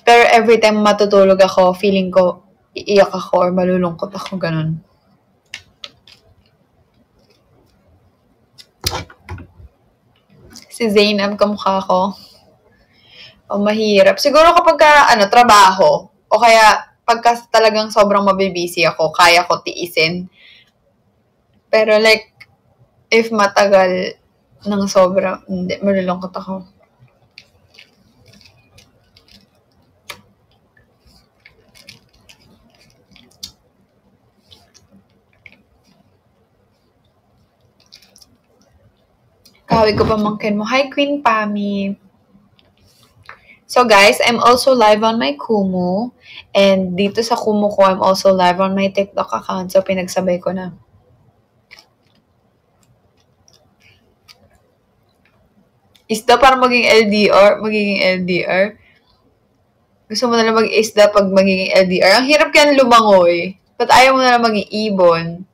Pero every time matutulog ako, feeling ko iiyak ako or malulungkot ako, ganun. Si Zainab, kamukha ko. O mahirap. Siguro kapag trabaho, o kaya pagka talagang sobrang mabibisi ako, kaya ko tiisin. Pero like, if matagal ng sobrang, hindi, malulungkot ako. Kahawig ko pamangkin mo. Hi, Queen Pami. So guys, I'm also live on my Kumu. And dito sa Kumu ko, I'm also live on my TikTok account. So pinagsabay ko na. Isda para maging LDR? Gusto mo na lang mag-isda pag magiging LDR? Ang hirap kaya lumangoy. Ba't ayaw mo na lang maging ibon?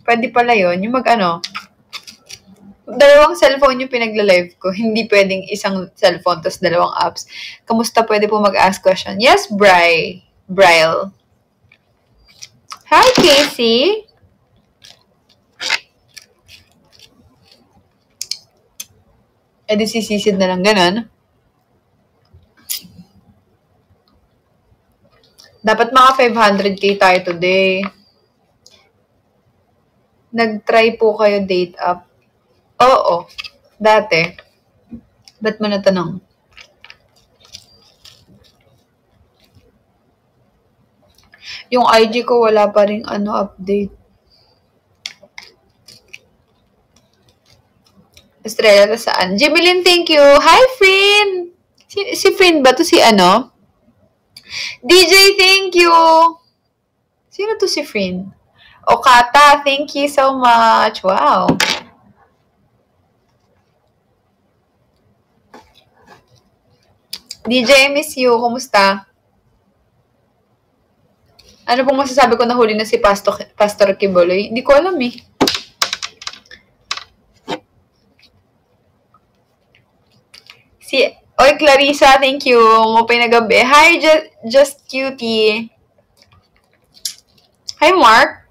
Pwede pala yun. Yung dalawang cellphone yung pinagla-live ko. Hindi pwedeng isang cellphone tapos dalawang apps. Kamusta? Pwede po mag-ask question? Yes, Bryle. Hi, Casey. Di sisisid na lang ganun. Dapat mga 500k tayo today. Nag-try po kayo date up. Oo. Dati. Ba't mo natanong? Yung IG ko wala pa ring update. Estrella saan? Jimelin, thank you. Hi, Frin! Si Frin ba to? Si DJ, thank you! Sino to si Frin? Okata, thank you so much. Wow. DJ, I miss you. Kumusta? Ano pong masasabi ko na huli na si Pastor Kiboloy? Hindi ko alam eh. Oy, Clarissa, thank you. Mupay na gabi. Hi, Just Cutie. Hi, Mark.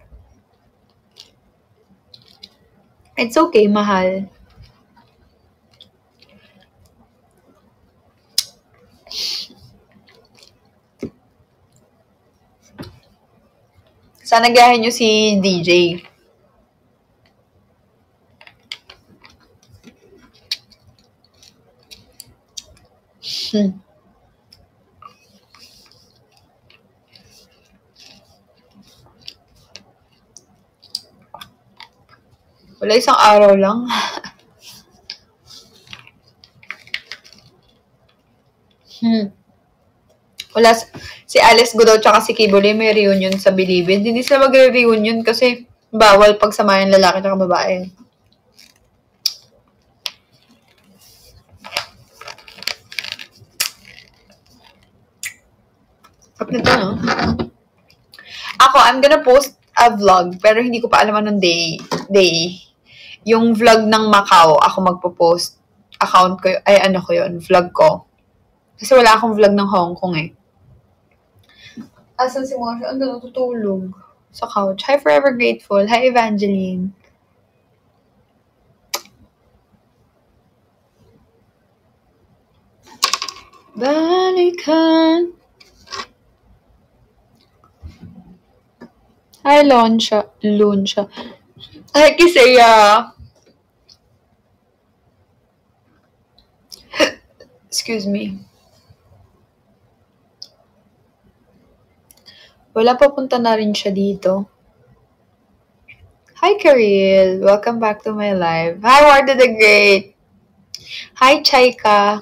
It's okay, mahal. Sana gayahin nyo si DJ. Wala, isang araw lang. Wala, si Alice Godaw tsaka si Kibole may reunion sa Bilibid. Hindi sila magre-reunion kasi bawal pagsamayan lalaki tsaka babae. Nito, no? Ako, I'm gonna post a vlog, pero hindi ko pa alam anong day. Yung vlog ng Macau, ako magpo-post. Account ko, vlog ko. Kasi wala akong vlog ng Hong Kong eh. Asan si Marsha? Ando natutulog sa couch. Hi, Forever Grateful. Hi, Evangeline. Balikan. Hi, Lunsha. Hi, Kisaya. Excuse me. Wala, papunta na rin siya dito. Hi, Karil. Welcome back to my live. Hi, Warda the Great. Hi, Chaika.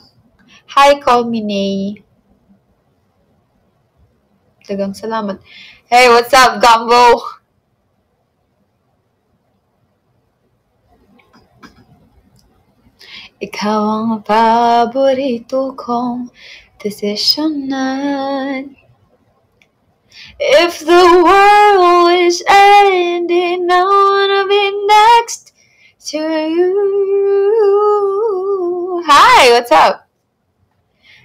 Hi, Call Me Nay. Dagang salamat. Hey, what's up, Gumbo? Ikaw ang paborito kong desisyonan. If the world is ending, I wanna be next to you. Hi, what's up?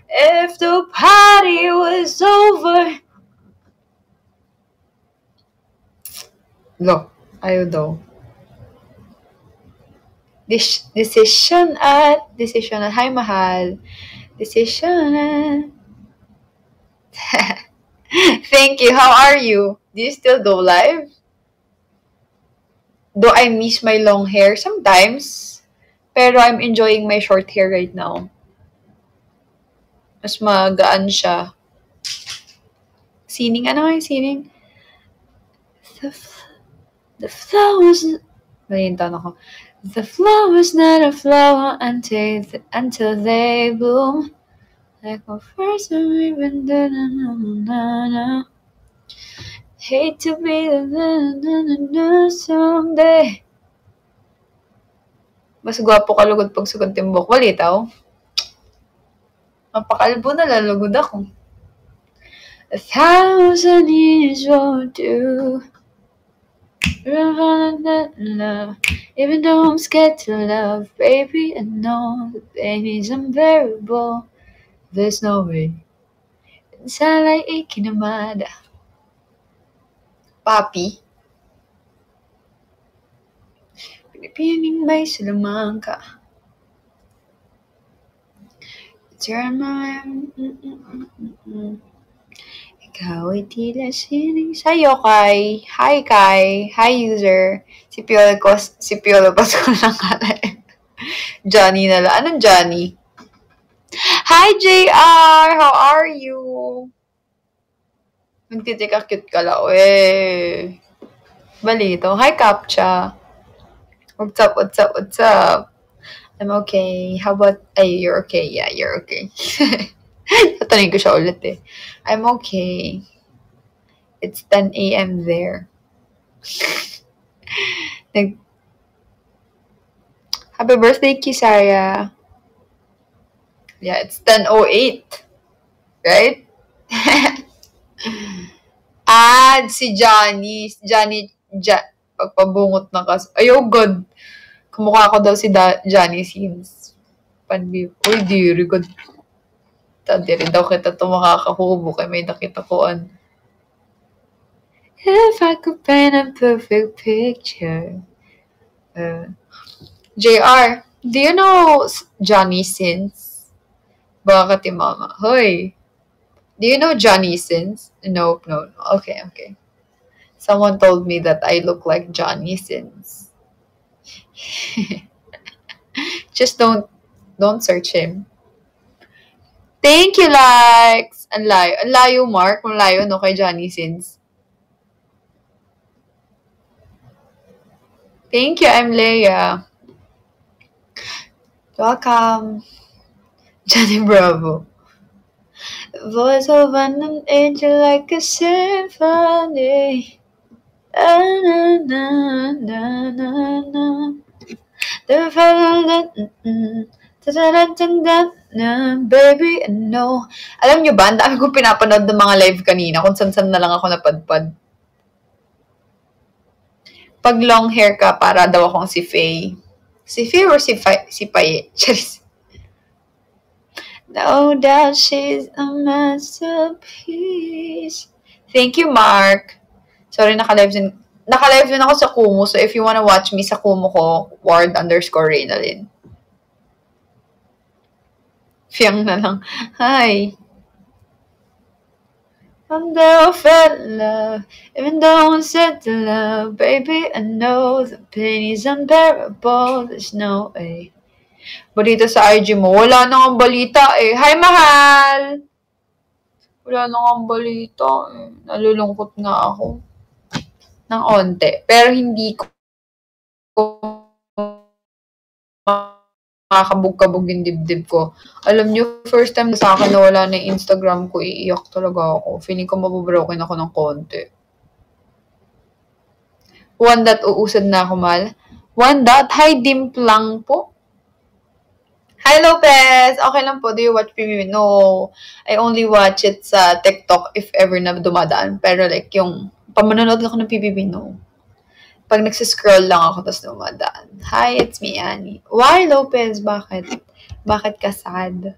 If the party was over. Lo, ayaw daw. Decision at. Hi, mahal. Decision at. Thank you. How are you? Do you still go live? Do I miss my long hair? Sometimes. Pero I'm enjoying my short hair right now. Mas magaan siya. Sining. Ano nga yung sining? The flowers... Malintan ako. The flower's not a flower until they bloom. Like a first ribbon, na. Hate to be the someday. Mas gwapo ka lugod pag sugot timbok. Walitaw. Mapakalbo na lalugod ako. 1,000 years won't do. Love. Even though I'm scared to love, baby, I know the pain is unbearable. There's no way. Sala'y ikinamada. Papi. Pinipining may salamang ka. Turn my... Ikaw ay tila sining sa'yo, Kai. Hi, Kai. Hi, user. Si Piolo Pasco lang kala. Johnny na lang. Anong Johnny? Hi, JR! How are you? Magtitika cute ka lang. Balito. Hi, Captcha. What's up? I'm okay. How about... Ay, you're okay. Yeah, you're okay. Tatanungin ko siya ulit eh. I'm okay. It's 10 a.m. there. Happy birthday, Kisaya. Yeah, it's 10:08. Right? Si Johnny. Pagpabungot na kasi. Ay, oh God. Kumukha ko daw si Johnny Sins. Uy, diri God. Diri daw kita ito makakahubo kay may nakita koan. If I could paint a perfect picture. JR, do you know Johnny Sins? Bakit yung mama? Hoy. Do you know Johnny Sins? No. Okay. Someone told me that I look like Johnny Sins. Just don't search him. Thank you, likes! Ang layo, Mark. Ang layo, no, kay Johnny Sins. Thank you, I'm Leia. Welcome. Johnny Bravo. Voice of an angel like a symphony. Baby, no. Alam nyo ba, ang dami kong pinapanood ng mga live kanina kung saan na lang ako napadpad. Pag long hair ka, para daw akong si Faye. Si Faye or si Paye? Charis. No doubt she's a masterpiece. Thank you, Mark. Sorry, naka-live din ako sa Kumu. So, if you wanna watch me sa Kumu ko, _Reynalyn. Fiyang na lang. Hi. I'm there, felt love. Even though I'm set to love, baby, I know the pain is unbearable. There's no way. Balita sa IG mo. Wala na ang balita eh. Hi, mahal! Wala na ang balita eh. Nalulungkot nga ako. Ng onte. Pero hindi ko makakabog-kabog yung dibdib ko. Alam nyo, first time na sa akin na wala na yung Instagram ko, iiyak talaga ako. Feeling ko mabubroken ako ng konti. One dot, uusad na ako, mal. One dot, hi, Dimplang po. Hi, Lopez! Okay lang po. Do you watch PBB? No. I only watch it sa TikTok if ever na dumadaan. Pero like, yung pamanonood ako ng PBB, no. Pag nagsiscroll lang ako, tapos dumadaan. Hi, it's me, Annie. Why, Lopez? Bakit? Bakit ka sad?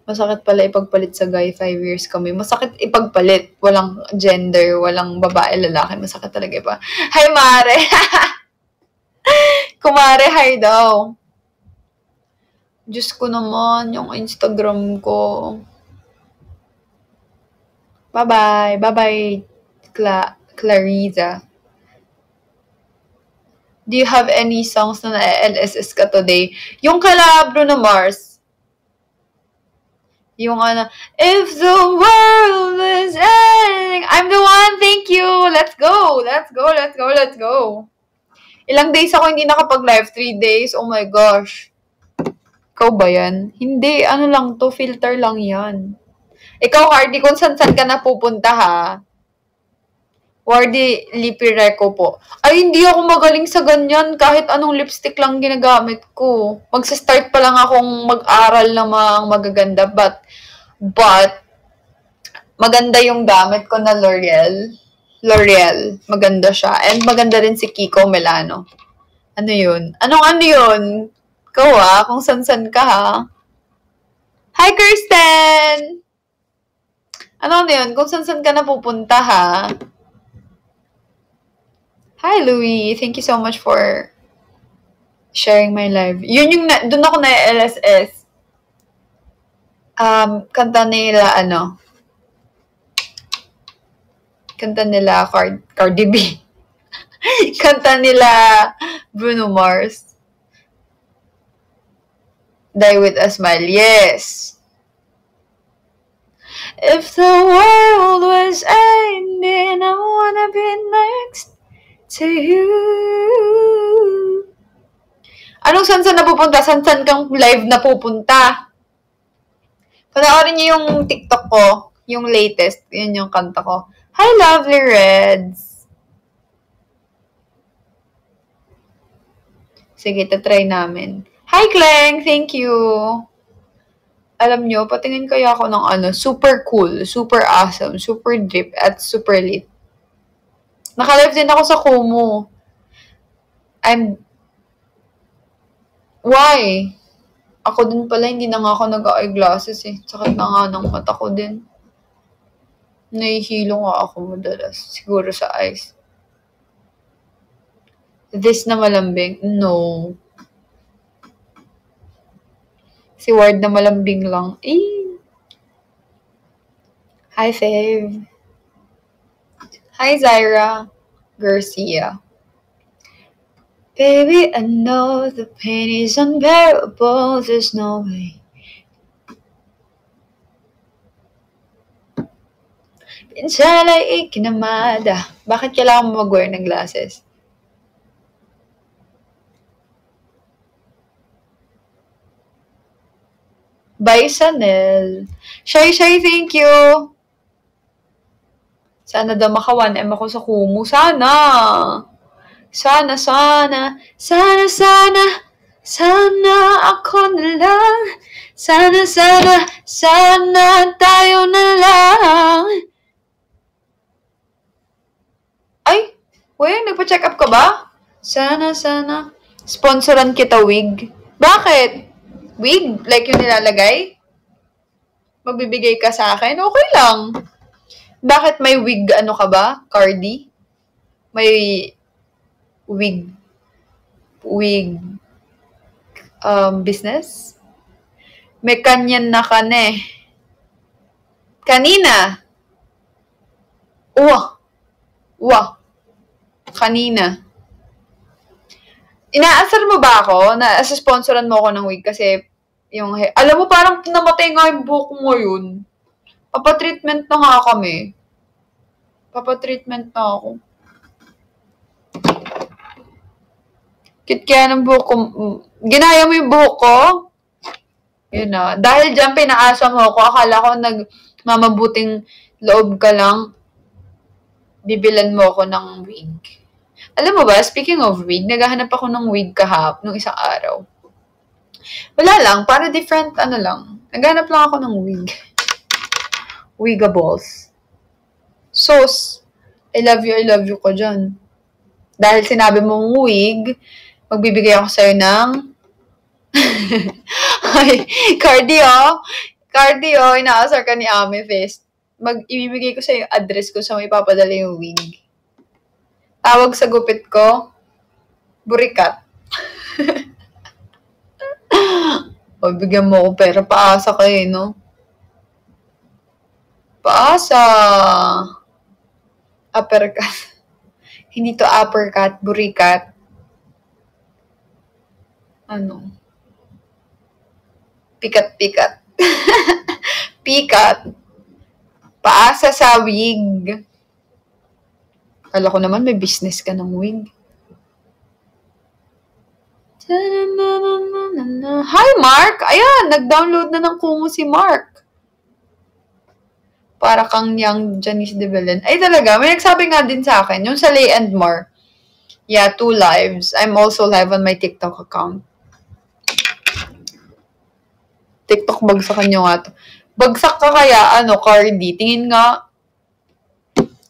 Masakit pala ipagpalit sa guy, 5 years kami. Masakit ipagpalit. Walang gender, walang babae, lalaki. Masakit talaga iba. Hi, Mare! Kumare, hi daw. Diyos ko naman, yung Instagram ko. Bye-bye. Bye-bye, Clariza. Do you have any songs na na-LSS ka today? Yung kala Bruno Mars. Yung ano, if the world is ending, I'm the one, thank you. Let's go. Let's go, let's go, let's go. Ilang days ako hindi nakapag-live? 3 days? Oh my gosh. Ikaw ba yan? Hindi, ano lang to, filter lang yan. Ikaw, Hardy, kung saan-saan ka na pupunta, ha? Wardy Lipireco po. Ay, hindi ako magaling sa ganyan. Kahit anong lipstick lang ginagamit ko. Magsa-start pa lang akong mag-aral ng mga magaganda. But, maganda yung gamit ko na L'Oreal. L'Oreal. Maganda siya. And maganda rin si Kiko Milano. Ano yun? Ano yun? Ikaw kung san-san ka ha. Hi, Kirsten! Ano yun? Kung san-san ka na pupunta ha. Hi, Louie. Thank you so much for sharing my live. Yun yung, dun ako na LSS. Kanta nila, Kanta nila Cardi B. Kanta nila Bruno Mars. Die with a Smile. Yes. If the world was ending, I wanna be next to you. Anong san-san na pupunta? San-san kang live na pupunta? Panoorin niyo yung TikTok ko, yung latest. Yun yung kanta ko. Hi, lovely Reds! Sige, tatry namin. Hi, Kleng! Thank you! Alam nyo, patingin kaya ako ng super cool, super awesome, super drip, at super lit. Naka-live din ako sa Kumu. Why? Ako din pala, hindi na nga ako nag-eyeglasses eh. Sakit na nga ng mata ko din. Nahihilo nga ako madalas. Siguro sa eyes. This na malambing? No. Si Ward na malambing lang. Hi, Fave. Hi, Zaira Garcia. Baby, I know the pain is unbearable. There's no way. Pinsala'y ikinamada. Bakit kailangan mo mag-wear ng glasses? Bye, Sanel. Shy, thank you. Sana daw maka 1M ako sa Kumu. Sana. Sana ako na lang. Sana tayo na lang. Ay, nagpa-check up ka ba? Sana. Sponsoran kita, wig. Bakit? Wig? Like yung nilalagay? Magbibigay ka sa akin? Okay lang. Bakit may wig ka ba? Cardi? May wig business? May kanyan na Kanina. Kanina. Inaasar mo ba ako na sponsoran mo ako ng wig kasi yung alam mo parang namatay nga yung buhok mo yun. Papatreatment na nga kami. Papatreatment na ako. Cute kaya ng buhok ko. Ginaya mo yung buhok ko? Yun na. Dahil dyan pinaasa mo ako, akala ko nagmamabuting loob ka lang. Bibilan mo ako ng wig. Alam mo ba, speaking of wig, naghahanap ako ng wig nung isang araw. Wala lang, para different lang. Naghahanap lang ako ng wig. Wigables. Sos, I love you ko dyan. Dahil sinabi mong wig, magbibigay ako sa'yo ng Cardi, Cardi, inaasar ka ni Amethyst. Ibibigay ko sa yung address ko sa may papadala yung wig. Tawag sa gupit ko, Burikat. Bigyan mo ko pera. Paasa kayo, no? Paasa. Uppercut. Hindi to uppercut, Burikat. Ano? Pikat-pikat. Pikat. Paasa sa wig. Kala ko naman may business ka ng wig. Hi, Mark! Ayan, nag-download na ng Kumu si Mark. Para kang young Janice de Belen. Ay, talaga. May nagsabi nga din sa akin. Yung sa Lay and More. Yeah, 2 lives. I'm also live on my TikTok account. TikTok bagsakan nyo nga to. Bagsak ka kaya, Cardi? Tingin nga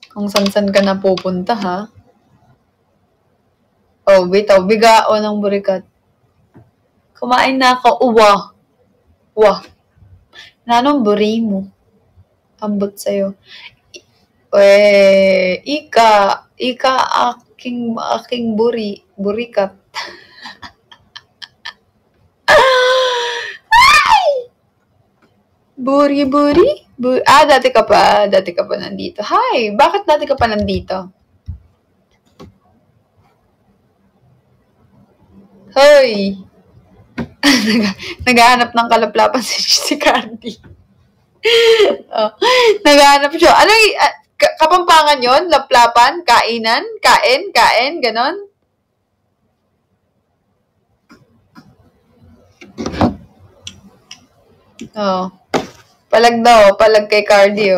kung san-san ka na pupunta, ha? Oh, bitaw. Bigao ng Burikat. Kumain na ako. Uwa. Nanong buri mo? Ambot sa'yo. Ika aking burikat. Buri? Dati ka pa nandito. Hi, bakit dati ka pa nandito? Hoy! Naghahanap ng kalaplapan si Cardi. Naghahanap siya. Ano kapampangan yon? Laplapan? Kainan? Kain? Ganon? Palag kay Cardi,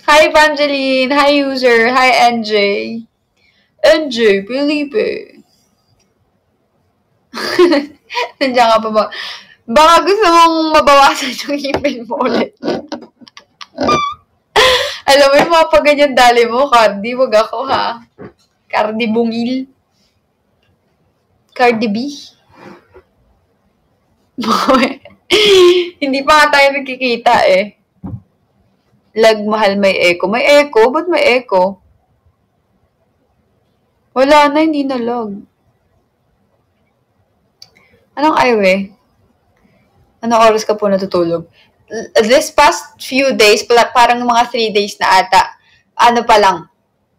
Hi, Evangeline. Hi, user. Hi, NJ. NJ, Felipe. Nandiyan ka pa ba? Baka gusto mong mabawasan yung email mo ulit. Alam mo yung mga pag-ganyan dali mo, Cardi. Wag ako, ha? Cardi Bungil. Cardi B. Hindi pa nga tayo nagkikita, Lag, mahal, may echo. May echo? Ba't may echo? Wala na, hindi na lag. Anong aywe? Anong oras ka po natutulog? This past few days, parang mga 3 days na ata. Ano pa lang?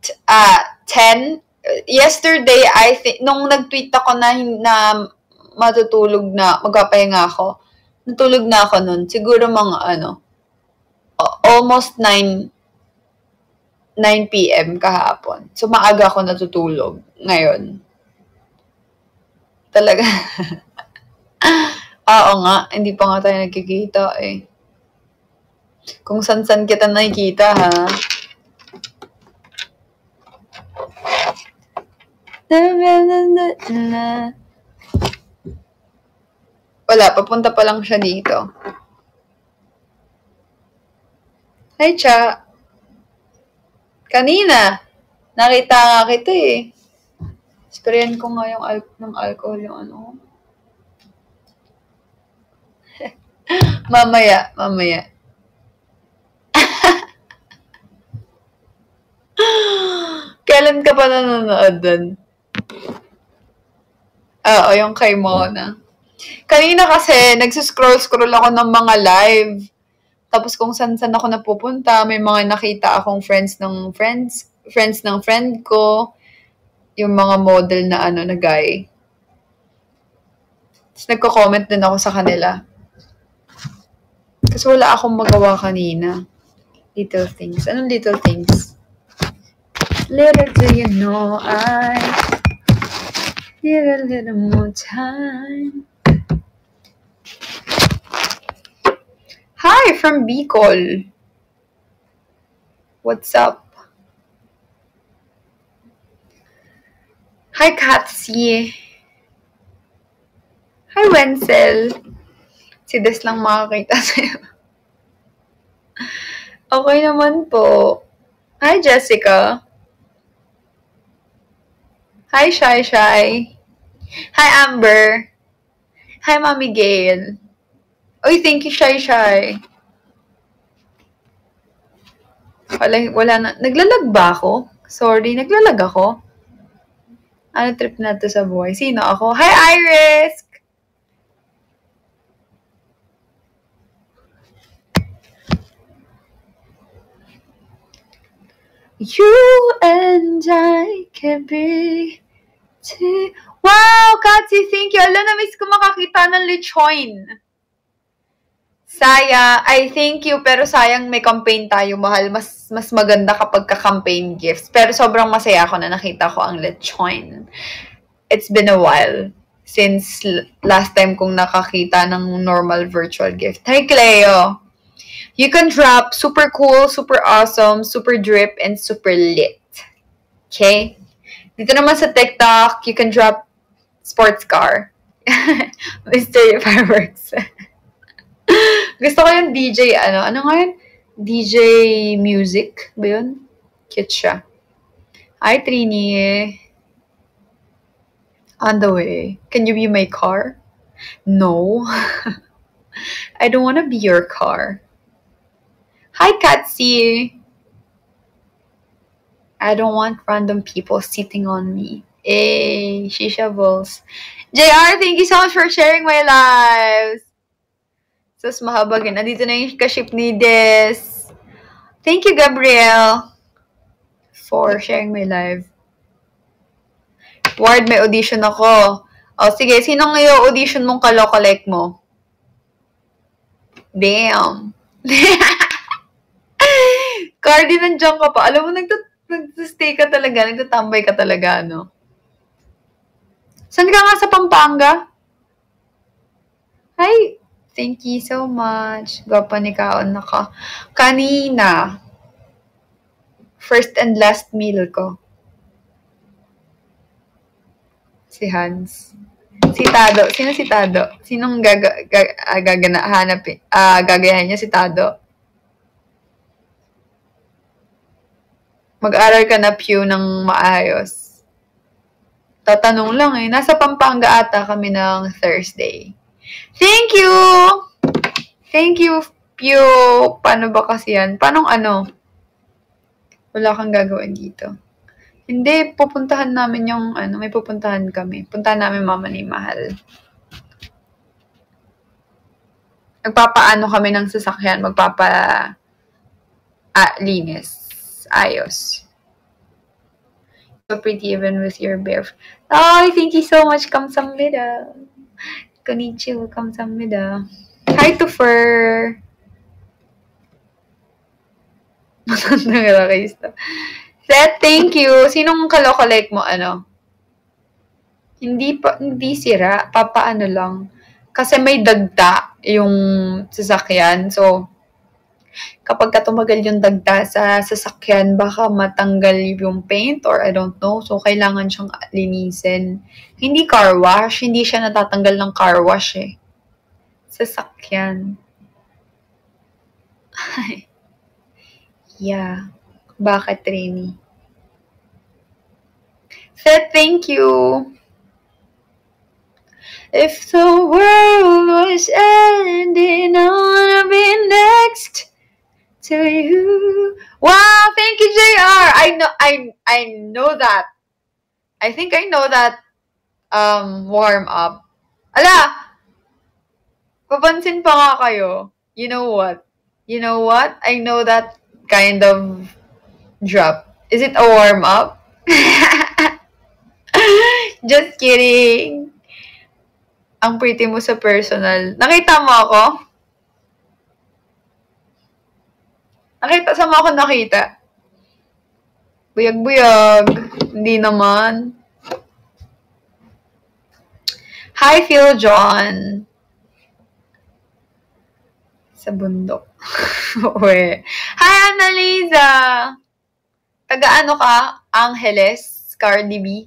10? Yesterday, I think, nung nag-tweet ako na matutulog na, magpapahinga ako, natulog na ako nun. Siguro mga almost 9 p.m. kahapon. So, maaga ako natutulog ngayon. Talaga. Oo nga, hindi pa nga tayo nagkikita, Kung san-san kita nakikita, ha? Wala, papunta pa lang siya dito. Hi, Cha. Kanina, nakita nga kita, Sprayan ko nga ng alcohol yung Mamaya. Kailan ka pa nanonood dun? Oo, yung kay Mona. Kanina kasi, nagsuscroll ako ng mga live. Tapos kung saan-saan ako napupunta, may mga nakita akong friends ng friend ko. Yung mga model na na guy. Tapos nagko-comment din ako sa kanila. Kasi wala akong magawa kanina. Little things. Anong little things? Little do you know I need a little more time. Hi, from Bicol. What's up? Hi, Katsi. Hi, Wenzel. Si Des lang makakita sa'yo. Okay naman po. Hi, Jessica. Hi, Shy. Hi, Amber. Hi, Mami Gail. Oy, thank you, Shy. Wala na. Naglalag ba ako? Sorry, naglalag ako? Ano trip na to sa buhay? Sino ako? Hi, Iris! You and I can be Wow, Katsi, thank you. Alam, na-miss ko makakita ng lechon. Thank you, pero sayang may campaign tayo, mahal. Mas maganda kapag ka-campaign gifts. Pero sobrang masaya ako na nakita ko ang lechon. It's been a while since last time kong nakakita ng normal virtual gift. Hi, Cleo! You can drop super cool, super awesome, super drip, and super lit. Okay? Dito naman sa TikTok, you can drop sports car. Mystery Fireworks. Gusto ko yung DJ, ano nga yun? DJ Music ba yun? Cute siya. Hi, Trini. On the way. Can you be my car? No. I don't want to be your car. Hi, Katsi. I don't want random people sitting on me. Hey, Shisha Balls. JR, thank you so much for sharing my lives. Sus, mahabag yun. Nandito na yung kaship ni Des. Thank you, Gabriel, for sharing my live. Ward, may audition ako. O, sige. Sinong audition mong kalokalike mo? Damn. Cardi, nandiyan ka pa. Alam mo, nag-stay ka talaga. Nagtatambay ka talaga, no? Saan ka nga sa Pampanga? Hi. Thank you so much. Gwapa ni Kaon na ka. Kanina, first and last meal ko. Si Hans. Si Tado. Sino si Tado? Sinong gagayahin niya si Tado? Mag-aral ka na, Pew, ng maayos. Tatanong lang eh. Nasa Pampanga ata kami ng Thursday. Thank you! Thank you, Pew. Paano ba kasi yan? Paano Wala kang gagawin dito. Hindi, pupuntahan namin yung, may pupuntahan kami. Puntahan namin Mama ni Mahal. Magpapaano kami ng sasakyan. Linis. Ayos. So pretty even with your bare. Oh, thank you so much. Kamsahamnida. Konnichiwa. Kamsahamnida. Hi to Fur. Seth, thank you. Sinong kalokalike mo, Hindi sira. Papaano lang. Kasi may dagta yung sasakyan. So, kapag tumagal yung dagta sa sasakyan, baka matanggal yung paint or I don't know. So, kailangan siyang linisin. Hindi car wash. Hindi siya natatanggal ng car wash eh. Sasakyan. Yeah. Bakit, Trini? Seth, thank you. If the world was ending, I wanna be next to you. Wow, thank you, JR. I know that. I think I know that warm up. Ala! Papansin pa nga kayo. You know what? I know that kind of drop. Is it a warm up? Just kidding. Ang pretty mo sa personal. Nakita mo ako? Saan mo ako nakita? Buyag-buyag. Hindi naman. Hi, Phil John. Sa bundok. Uwe. Hi, Annalisa. Taga-ano ka? Angeles? Cardi B?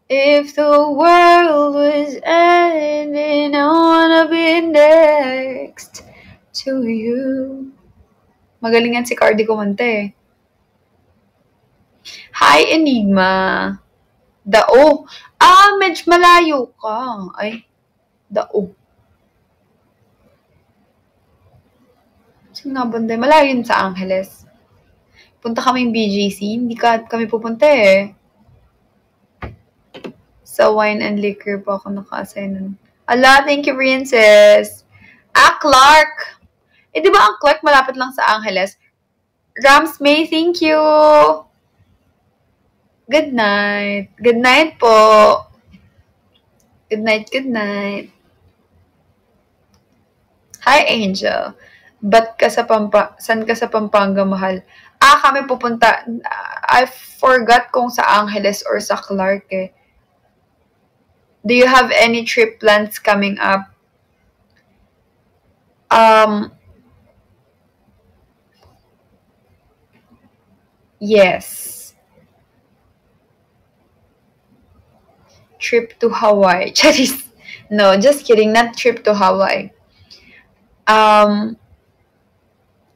If the world was ending, I wanna be next to you. Magaling yan si Cardi kumanta eh. Hi, Enigma. Medyo malayo ka. Ay, dao. Saan nga banda? Malayo yun sa Angeles. Punta kaming BGC. Hindi kami pupunta eh. Sa wine and liquor po ako naka-assign nun. Ala, thank you, Princess. Clark. Di ba ang Clark malapit lang sa Angeles? Rams May, thank you. Good night. Good night po. Good night, good night. Hi, Angel. Saan ka sa Pampanga, mahal? Kami pupunta. I forgot kung sa Angeles or sa Clark eh. Do you have any trip plans coming up? Yes. Trip to Hawaii. Charis. No, just kidding. Not trip to Hawaii.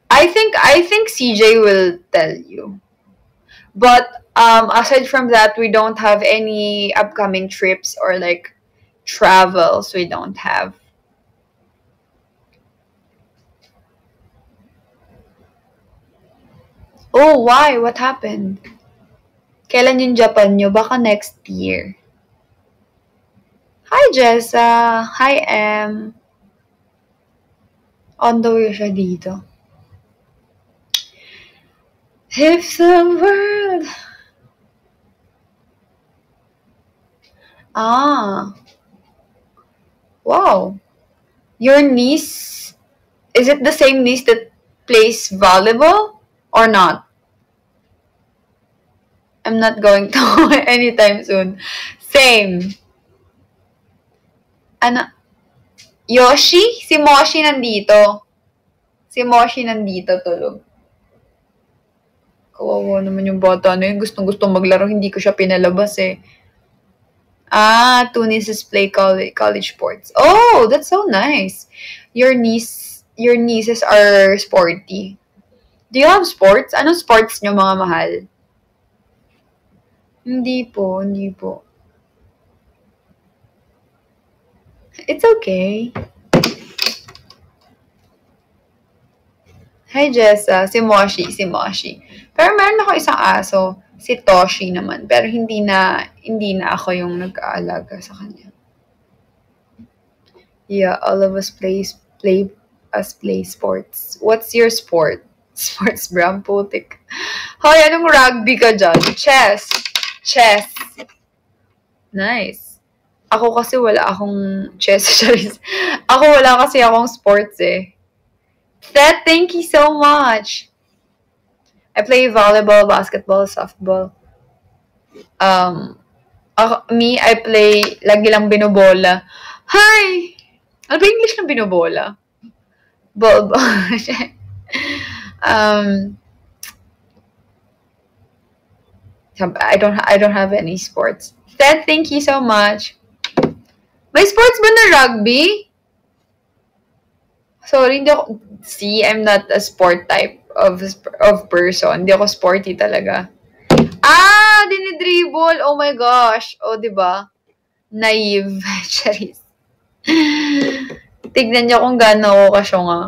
I think CJ will tell you. But aside from that, we don't have any upcoming trips or like travels. We don't have. Oh, why? What happened? Kailan yung Japan nyo? Baka next year. Hi, Jessa. Hi, Em. On the way siya dito. If the world... Wow. Your niece... Is it the same niece that plays volleyball? Or not? I'm not going to anytime soon. Same. Yoshi? Si Moshi nandito. Si Moshi nandito tulog. Kawawa naman yung bata na yun. Gustong-gustong maglaro. Hindi ko siya pinalabas eh. Two nieces play college sports. Oh, that's so nice. Your nieces are sporty. Do you have sports? Anong sports nyo, mga mahal? Hindi po. It's okay. Hi, Jessa. Si Moshi. Pero meron ako isang aso. Si Toshi naman. Pero hindi na ako yung nag-aalaga sa kanya. Yeah, all of us play sports. What's your sport? Sports, bram, putik. Hoy, anong rugby ka dyan? Chess. Nice. Ako kasi wala akong chess. Ako wala kasi akong sports eh. Seth, thank you so much. I play volleyball, basketball, softball. I play lagi lang binobola. Hi! Ano ba English ng binobola? Ball. I don't have any sports. Seth, thank you so much. May sports ba na rugby? Sorry, hindi ako... See, I'm not a sport type of person. Hindi ako sporty talaga. Dinidribble. Oh my gosh. Oh, diba? Naive. Charis. Tignan niyo kung gaano ako kasyonga.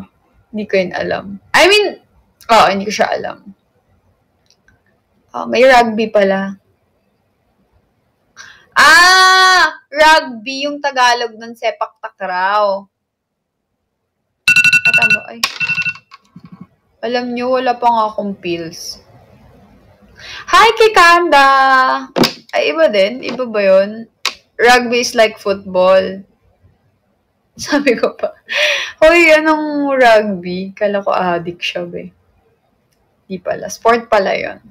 Hindi ko yun alam. I mean, hindi ko siya alam. May rugby pala. Rugby, yung Tagalog ng sepak takraw. Alam nyo, wala pa nga akong pills. Hi, Kikanda! Ay, iba din? Iba ba yun? Rugby is like football. Sabi ko pa. Hoy, anong rugby? Kala ko addict siya, be. Di pala. Sport pala yun.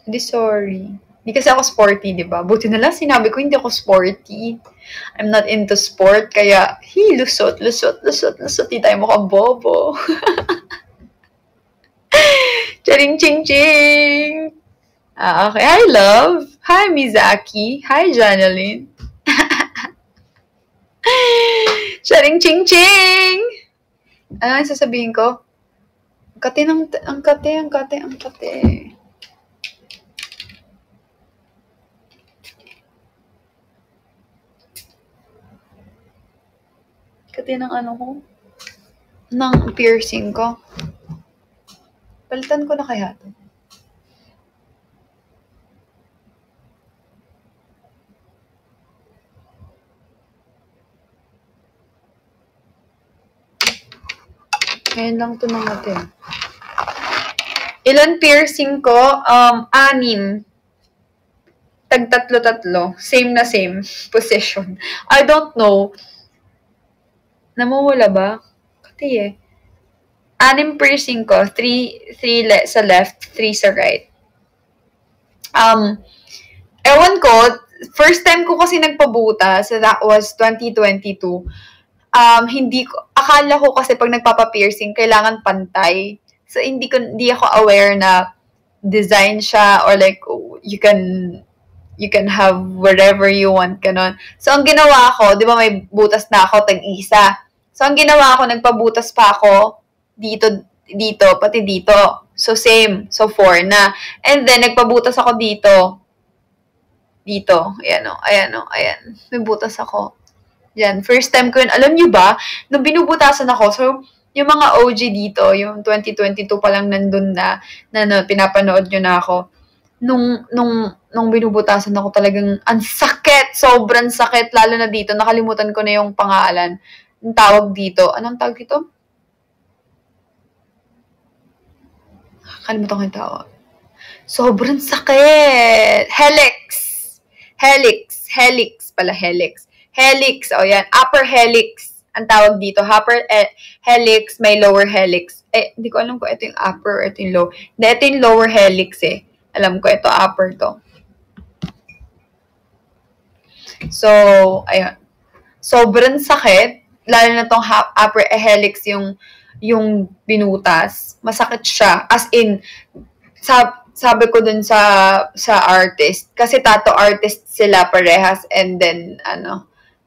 Hindi, sorry. Hindi kasi ako sporty, di ba? Buti na lang sinabi ko, hindi ako sporty. I'm not into sport, kaya, lusot. Di tayo mukhang bobo. Charing ching ching! Okay. Hi, love. Hi, Mizaki. Hi, Janeline. Charing ching ching! Ano ang sasabihin ko? Ang kate. Pati ng ano ko. Ng piercing ko. Palitan ko na kaya to. Ngayon lang to natin. Ilan piercing ko? 6. Tag-tatlo-tatlo. Same na same position. I don't know. Namumula ba? Kasi 6 piercing ko. 3 sa left, 3 sa right. Ewan ko, first time ko kasi nagpabuta, so that was 2022. Hindi ko, akala ko kasi pag nagpapa-piercing, kailangan pantay. So, hindi ako aware na design siya or like, you can have wherever you want, ganon. So, ang ginawa ko, di ba may butas na ako, tag-isa. So, ang ginawa ko, nagpabutas pa ako dito, pati dito. So, same. So, 4 na. And then, nagpabutas ako dito. Ayan. May butas ako. Yan. First time ko yun. Alam nyo ba, nung binubutasan ako, so, yung mga OG dito, yung 2022 pa lang nandun na pinapanood nyo na ako. Nung binubutasan ako talagang, ang sakit! Sobrang sakit. Lalo na dito. Nakalimutan ko na yung pangalan. Yung tawag dito. Anong tawag dito? Nakalimutan ko yung tawag. Sobrang sakit! Helix pala. Helix, o yan. Upper helix, ang tawag dito. Upper helix, may lower helix. Hindi ko alam kung ito yung upper or ito yung lower. Hindi, ito yung lower helix Alam ko, ito upper to. So, ayun. Sobrang sakit. Lalo na tong upper helix yung binutas. Masakit siya. As in, sabi ko dun sa artist, kasi tattoo artist sila parehas, and then,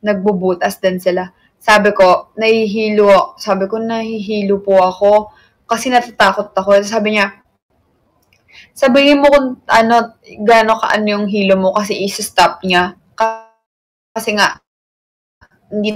nagbubutas din sila. Sabi ko, nahihilo po ako, kasi natatakot ako. Sabi niya, sabihin mo kung gaano yung hilo mo, kasi i-stop niya. Kasi nga, hindi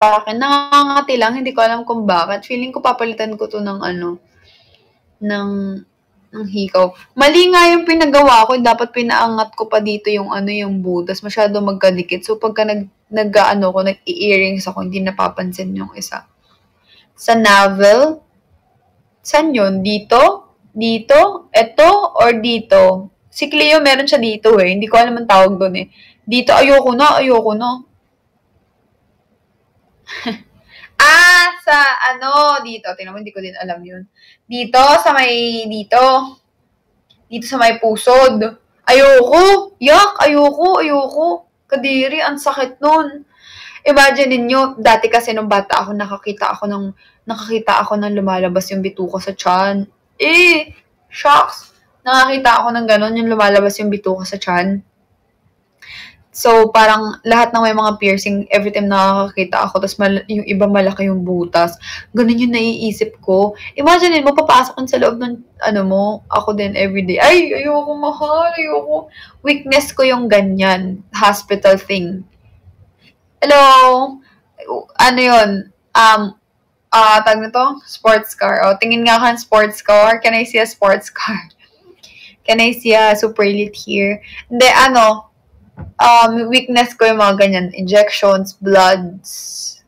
akin. Nangangati lang, hindi ko alam kung bakit. Feeling ko papalitan ko to ng hikaw. Mali nga yung pinagawa ko, dapat pinaangat ko pa dito yung yung butas. Masyado magkadikit. So, pagka nag-i-earrings ako, hindi napapansin yung isa. Sa navel, saan yun? Dito? Dito? Ito? Or dito? Si Cleo, meron siya dito Hindi ko alam ang tawag doon Dito, ayoko na. Sa dito. Tingnan mo, hindi ko din alam yun. Dito sa may pusod. Ayoko. Ayoko. Kadiri, ang sakit nun. Imagine ninyo, dati kasi nung bata ako, nakakita ako ng lumalabas yung bituka sa tiyan. Shocks. Nakakita ako ng ganon, yung lumalabas yung bituka sa tiyan. So, parang lahat ng may mga piercing, every time nakakakita ako, tapos yung iba malaki yung butas. Ganun yung naiisip ko. Imagine mo, papasok ka sa loob ng, ako din everyday. Ay, ayoko mahal, ayoko. Weakness ko yung ganyan. Hospital thing. Hello? Ano yun? Tag na to? Sports car. O, tingin nga ka ng sports car. Can I see a sports car? Can I see a super elite here? Hindi, weakness ko yung mga ganyan. Injections, bloods.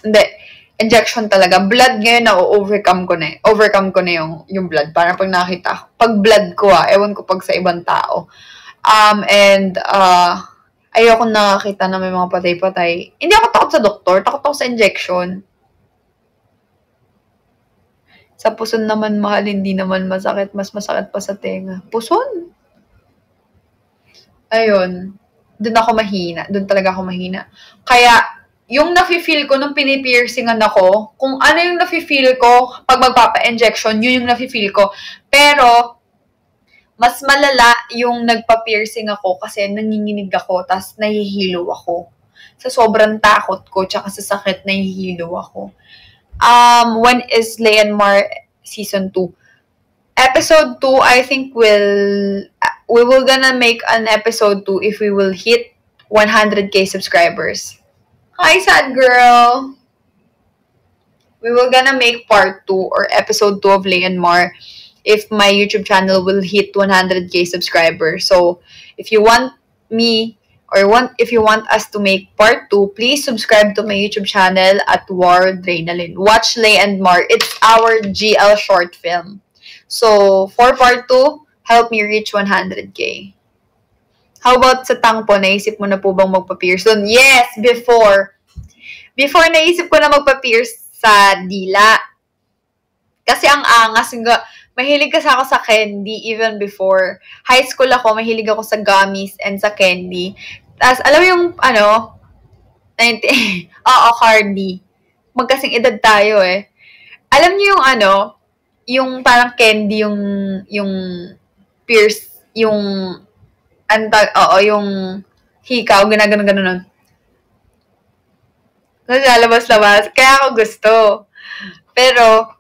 Hindi. Injection talaga. Blood ngayon na-overcome ko na eh. Overcome ko na yung blood. Parang pag nakita ko. Pag blood ko ewan ko pag sa ibang tao. Ayoko nakakita na may mga patay-patay. Hindi ako takot sa doktor. Takot ako sa injection. Sa puson naman mahal, hindi naman masakit. Mas masakit pa sa tenga. Puson? Ayun. Doon ako mahina. Doon talaga ako mahina. Kaya, yung nafe-feel ko nung pinipiercingan ako, kung ano yung nafe-feel ko pag magpapa-injection, yun yung nafe-feel ko. Pero, mas malala yung nagpa-piercing ako kasi nanginginig ako, tas nahihilo ako. Sa sobrang takot ko, tsaka sa sakit, nahihilo ako. When is Leonmar season 2? Episode 2, I think we will gonna make an episode 2 if we will hit 100k subscribers. Hi, sad girl! We will gonna make part 2 or episode 2 of Leonmar if my YouTube channel will hit 100k subscribers. So, if you want me if you want us to make part 2, please subscribe to my YouTube channel at War Adrenaline. Watch Leonmar. It's our GL short film. So, for part 2, help me reach 100k. How about sa tangpo? Naisip mo na po bang magpa-pierce doon? Yes, before. Before naisip ko na magpa-pierce sa dila. Kasi ang angas. Mahilig kasi ako sa candy even before. High school ako, mahilig ako sa gummies and sa candy. Tapos, alam mo yung, oo, Cardi. Magkasing edad tayo eh. Alam niyo yung yung parang candy, yung pierce, yung hikaw, ganun. Lalabas-labas. Kaya ako gusto. Pero,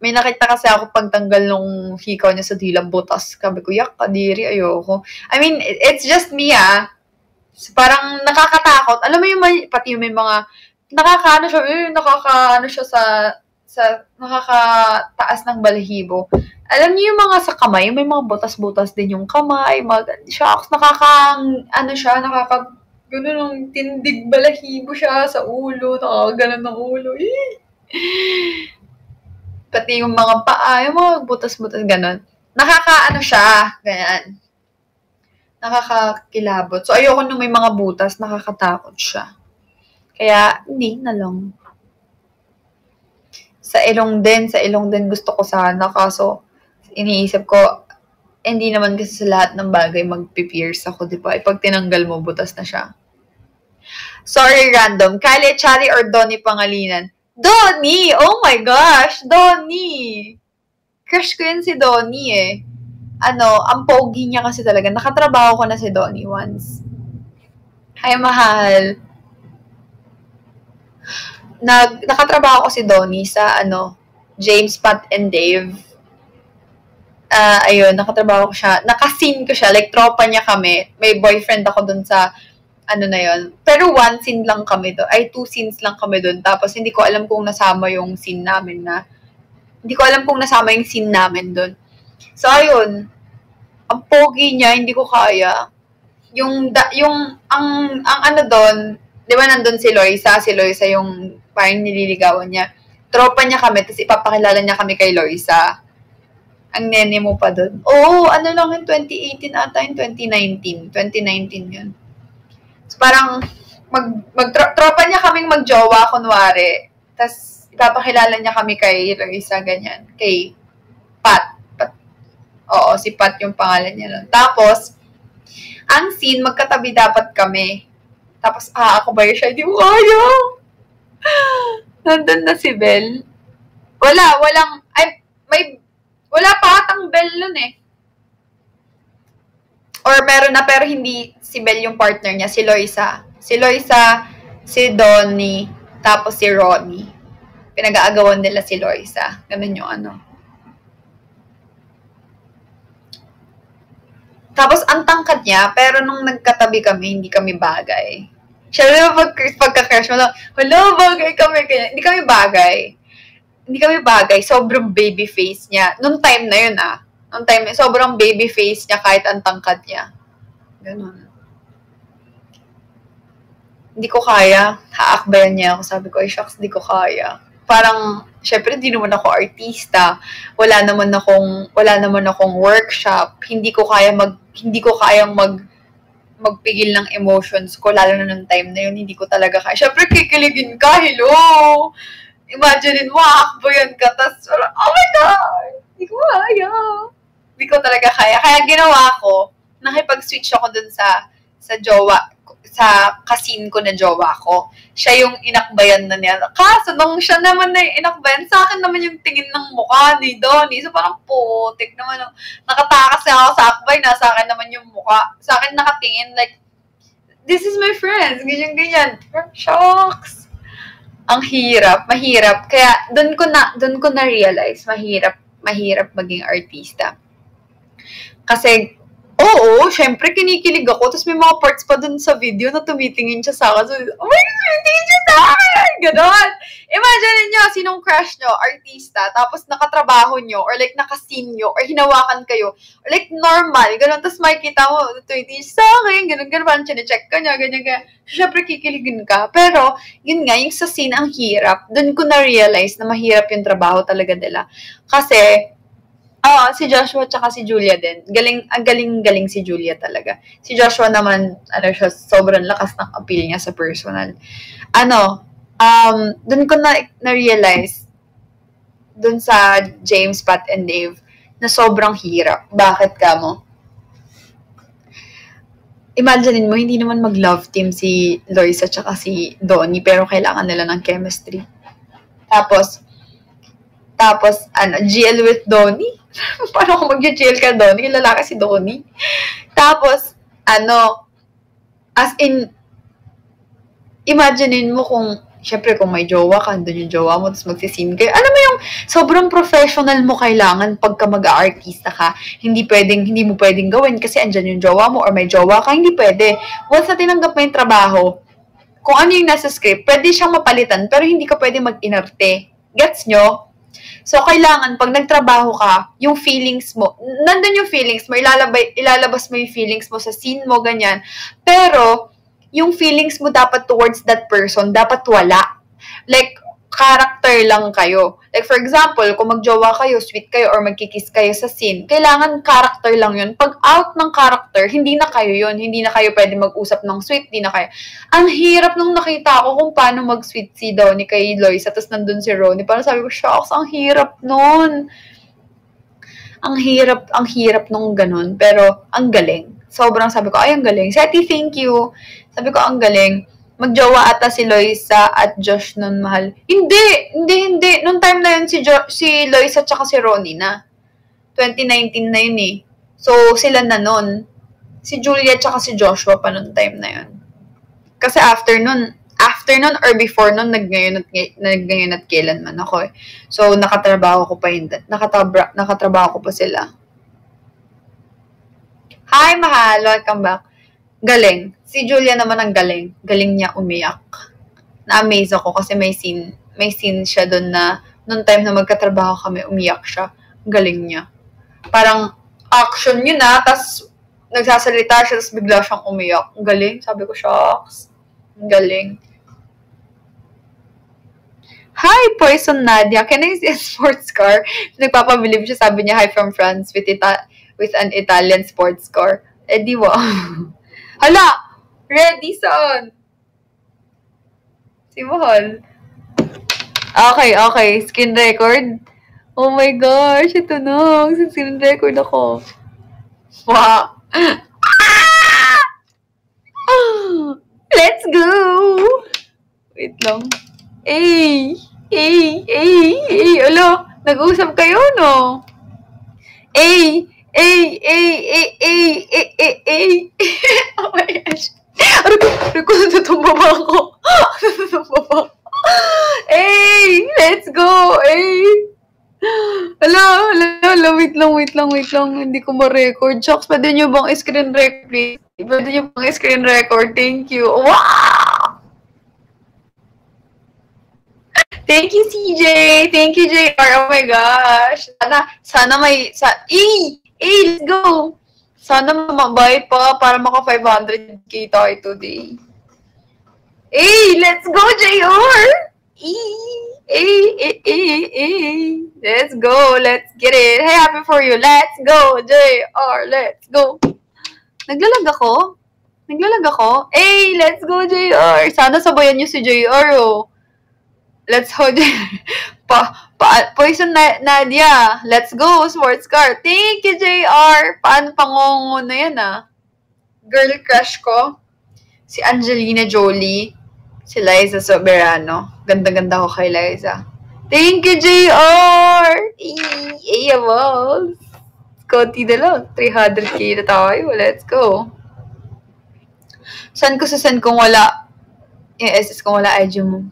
may nakita kasi ako pagtanggal nung hikaw niya sa dila, butas. Sabi ko, yak, kadiri, ayoko. I mean, it's just me, Parang nakakatakot. Alam mo yung pati yung may mga, nakakaano siya sa nakakataas ng balahibo. Alam niyo yung mga sa kamay, may mga butas-butas din yung kamay, shocks, ganun ang tindig balahibo siya sa ulo, nakakagalan ng ulo. Pati yung mga paa, yung mga butas-butas, ganun. Nakakaano siya, ganyan. Nakakakilabot. So, ayoko nung may mga butas, nakakatakot siya. Kaya, hindi na lang. Sa ilong din gusto ko sana, kaso, iniisip ko, hindi naman kasi sa lahat ng bagay magpipierce ako, di ba? Pag tinanggal mo, butas na siya. Sorry, random. Kylie Chari or Donnie Pangalinan? Donnie! Oh my gosh! Donnie! Crush ko yun si Donnie eh. Ang pogi niya kasi talaga. Nakatrabaho ko na si Donnie once. Hi, mahal. Nakatrabaho ko si Donnie sa James, Pat, and Dave. Ayun, nakatrabaho ko siya. Naka-scene ko siya. Like, tropa niya kami. May boyfriend ako dun sa na yun. Pero 1 scene lang kami doon. 2 scenes lang kami doon. Tapos, hindi ko alam kung nasama yung scene namin doon. So, ayun. Ang pogi niya, hindi ko kaya. Ang doon, di ba nandun si Loisa yung parang nililigawan niya. Tropa niya kami, tapos ipapakilala niya kami kay Loisa. Ang nene mo pa doon. Oo, lang yung 2018 ata, yung 2019. 2019 yun. So, parang, tropa niya kaming magjowa, kunwari. Tapos, ipapakilala niya kami kay Loisa, ganyan. Kay Pat. Oo, si Pat yung pangalan niya nun. Tapos, ang scene, magkatabi dapat kami. Tapos, ako ba siya? Hindi mo kaya. Nandun na si Belle. Wala pa atang Belle nun eh. Or meron na pero hindi si Bel yung partner niya, si Loisa. Si Loisa, si Donnie, tapos si Ronnie. Pinag-aagawan nila si Loisa. Ganun yung ano. Tapos, ang tangkad niya, pero nung nagkatabi kami, hindi kami bagay. Siya, pagka-crush mo lang, hello, bagay kami. Kaya, hindi kami bagay. Hindi kami bagay. Sobrang baby face niya. Nung time na yun, Nung time na sobrang baby face niya kahit ang tangkad niya. Ganun. Hindi ko kaya. Haakbayan niya ako. Sabi ko, ay shucks, hindi ko kaya. Parang, syempre, hindi naman ako artista. Wala naman akong workshop. Hindi ko kayang magpigil ng emotions ko, lalo na nung time na yun, hindi ko talaga kaya. Syempre, kikiligin ka, hello! Imagine mo, akbayan ka, tas, oh my God! Hindi ko kaya. Hindi ko talaga kaya. Kaya ginawa ko, nakipag-switch ako dun sa kasin ko na jowa ko. Siya yung inakbayan na niya. Kaso, nung siya naman na yung inakbayan, sa akin naman yung tingin ng mukha ni Donnie. So, parang putik naman. Nakatakas na ako sa akbay, nasa akin naman yung mukha. Sa akin nakatingin, like, this is my friends. Ganyan. Shocks. Ang hirap. Mahirap. Kaya, dun ko na-realize, mahirap maging artista. Kasi, oo, syempre, kinikilig ako. Tapos may mga parts pa dun sa video na tumitingin siya sa akin. So, oh my God, tumitingin siya sa akin! Ganon. Imagine niyo, sinong crush nyo, artista, tapos nakatrabaho nyo, or like nakasin nyo, or hinawakan kayo, or like normal, ganon. Tapos makikita mo, tumitingin siya sa akin, ganon, parang chinecheck ka niya, ganyan. So, syempre, kikiligin ka. Pero, yun nga, yung sa scene, ang hirap. Dun ko na-realize na mahirap yung trabaho talaga nila. Kasi, si Joshua tsaka si Julia din. Galing si Julia talaga. Si Joshua naman, siya, sobrang lakas ng appeal niya sa personal. Dun ko na-realize, dun sa James, Pat, and Dave, na sobrang hirap. Bakit ka mo? Imaginein mo, hindi naman mag-love team si Loisa tsaka si Donnie, pero kailangan nila ng chemistry. Tapos, GL with Donnie? Paano kung mag-GL ka, Donnie? Lalaki si Donnie. Tapos, as in, imaginein mo kung, syempre kung may jowa ka, doon yung jowa mo, tapos magsisin kayo. Alam mo yung, sobrang professional mo kailangan pagka mag-aartista ka. Hindi mo pwedeng gawin kasi andyan yung jowa mo or may jowa ka, hindi pwede. Once na tinanggap mo yung trabaho, kung ano yung nasa script, pwede siyang mapalitan, pero hindi ka pwede mag-inarte. Gets nyo? So, kailangan, pag nagtrabaho ka, yung feelings mo, nandun yung feelings mo, ilalabas mo yung feelings mo sa scene mo, ganyan. Pero, yung feelings mo dapat towards that person, dapat wala. Like, character lang kayo. Like, for example, kung magjowa kayo, sweet kayo, or magkikiss kayo sa scene, kailangan character lang yun. Pag out ng character, hindi na kayo yun. Hindi na kayo pwede mag-usap ng sweet, hindi na kayo. Ang hirap nung nakita ko kung paano mag-sweet si Donnie kay Loisa, tapos nandun si Ronnie. Parang sabi ko, shocks, ang hirap nun. Ang hirap nung ganun. Pero, ang galing. Sobrang sabi ko, ay, ang galing. Seti, thank you. Sabi ko, ang galing. Magjowa ata si Loisa at Josh nun, mahal. Hindi. Nung time na yun, si Loisa tsaka si Ronnie na. 2019 na yun eh. So, sila na nun. Si Julia tsaka si Joshua pa nung time na yun. Kasi after nun or before nun, nagngayon at kailanman ako eh. So, nakatrabaho ko pa sila. Hi, mahal. Welcome back. Galing. Si Julia naman ang galing. Galing niya umiyak. Na-amaze ako kasi may scene siya doon na noong time na magkatrabaho kami, umiyak siya. Galing niya. Parang action yun tas nagsasalita siya, tas bigla siyang umiyak. Galing. Sabi ko, shocks. Galing. Hi, Poison Nadia. Can I see a sports car? Nagpapabilib siya. Sabi niya, hi from France with an Italian sports car. Di wow. Hala! Ready, son! Si Mahal. Okay. Screen record. Oh my gosh, ito na. Screen record ako. Wow. Let's go! Wait lang. Hey! Alo, nag-uusap kayo, no? Oh my gosh. Ano ko, natutumba ba ako? Natutumba ba ako? Let's go! Hala, wait lang. Hindi ko ma-record. Shucks, pwede nyo bang screen record, please? Pwede nyo bang screen record? Thank you. Wow! Thank you, CJ. Thank you, JR. Oh my gosh. Sana let's go. Sana mabait pa para maka 500k tayo today. Let's go, JR. Let's go. Let's get it. Hey, happy for you. Let's go, JR. Let's go. Naglalag ako. Let's go, JR. Sana sabayan niyo si JR, oh. Let's hold Poison Nadia. Let's go, sports car. Thank you, JR. Paano pangongo na yan, ah? Girl crush ko. Si Angelina Jolie. Si Liza Soberano. Ganda-ganda ko kay Liza. Thank you, JR. Balls. Konti na lang. 300k na tayo. Let's go. Saan kung wala? Yung SS kung wala IG mo.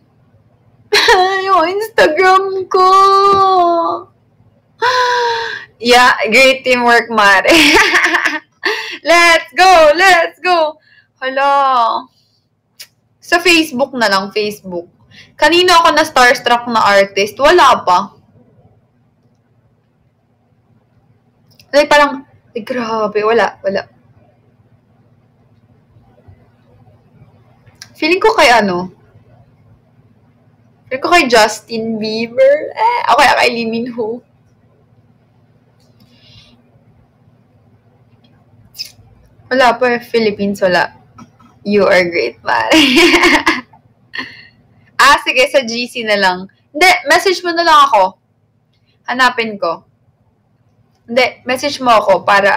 Yung Instagram ko. Yeah, great teamwork, Mare. Let's go. Hala. Sa Facebook na lang, Facebook. Kanino ako na starstruck na artist? Wala pa. Like, parang, grabe, wala. Feeling ko kay Justin Bieber. Okay, kay Lee Min Ho. Wala pa, Philippines, wala. You are great, man. Sige, sa GC na lang. Hindi, message mo na lang ako. Hanapin ko. Hindi, message mo ako para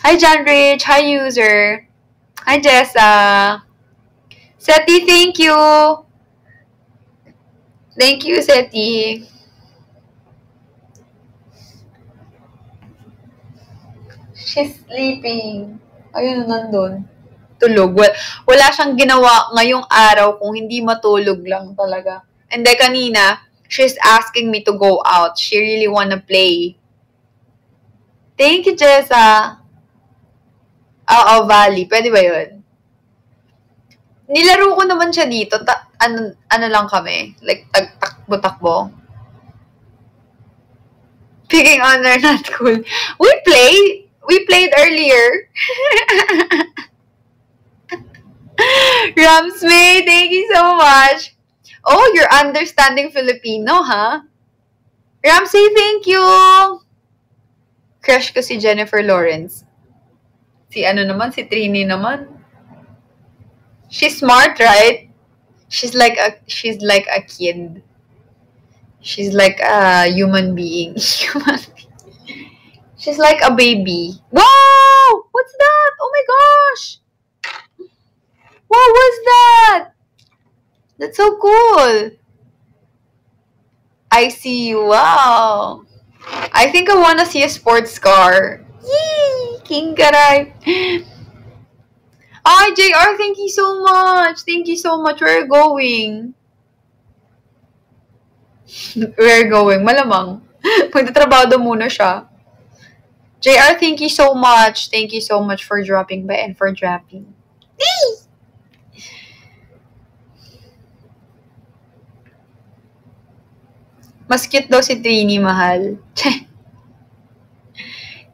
Hi, John Rich. Hi, user. Hi, Jessa. Seti, thank you. Thank you, Seti. She's sleeping. Ayun, nandun. Tulog. Wala siyang ginawa ngayong araw kung hindi matulog lang talaga. And then kanina, she's asking me to go out. She really wanna play. Thank you, Jessa. Valley. Pwede ba yun? Nilaro ko naman siya dito. Ano lang kami? Like, takbo-takbo. Picking honor, not cool. We played earlier. Ramsmay, thank you so much. Oh, you're understanding Filipino, huh? Ramsey, thank you. Crush ko si Jennifer Lawrence. Si Trini naman. She's smart, right? She's like a kid. She's like a human being. She's like a baby. Wow! What's that? Oh my gosh! What was that? That's so cool. I see. Wow. I think I want to see a sports car. Yee! King Karay. JR, thank you so much. Where are you going? Where are you going? Malamang. Magtatrabaho daw muna siya. JR, thank you so much. Thank you so much for dropping by and for dropping. Mas cute daw si Trini, mahal.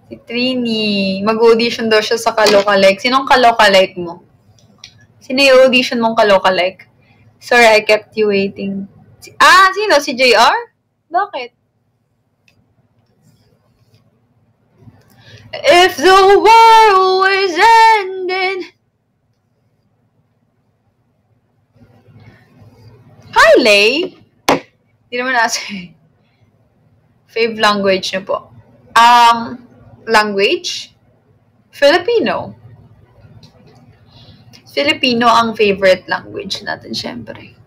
Si Trini. Mag-audition daw siya sa Kalokalike. Sinong Kalokalike mo? Sino yung audition mong Kalokalike? Sorry, I kept you waiting. Sino? Si JR? Bakit? If the world was ending. Hi, Lay. Hindi naman nasa. Fave language niyo po. Language? Filipino. Filipino ang favorite language natin, syempre.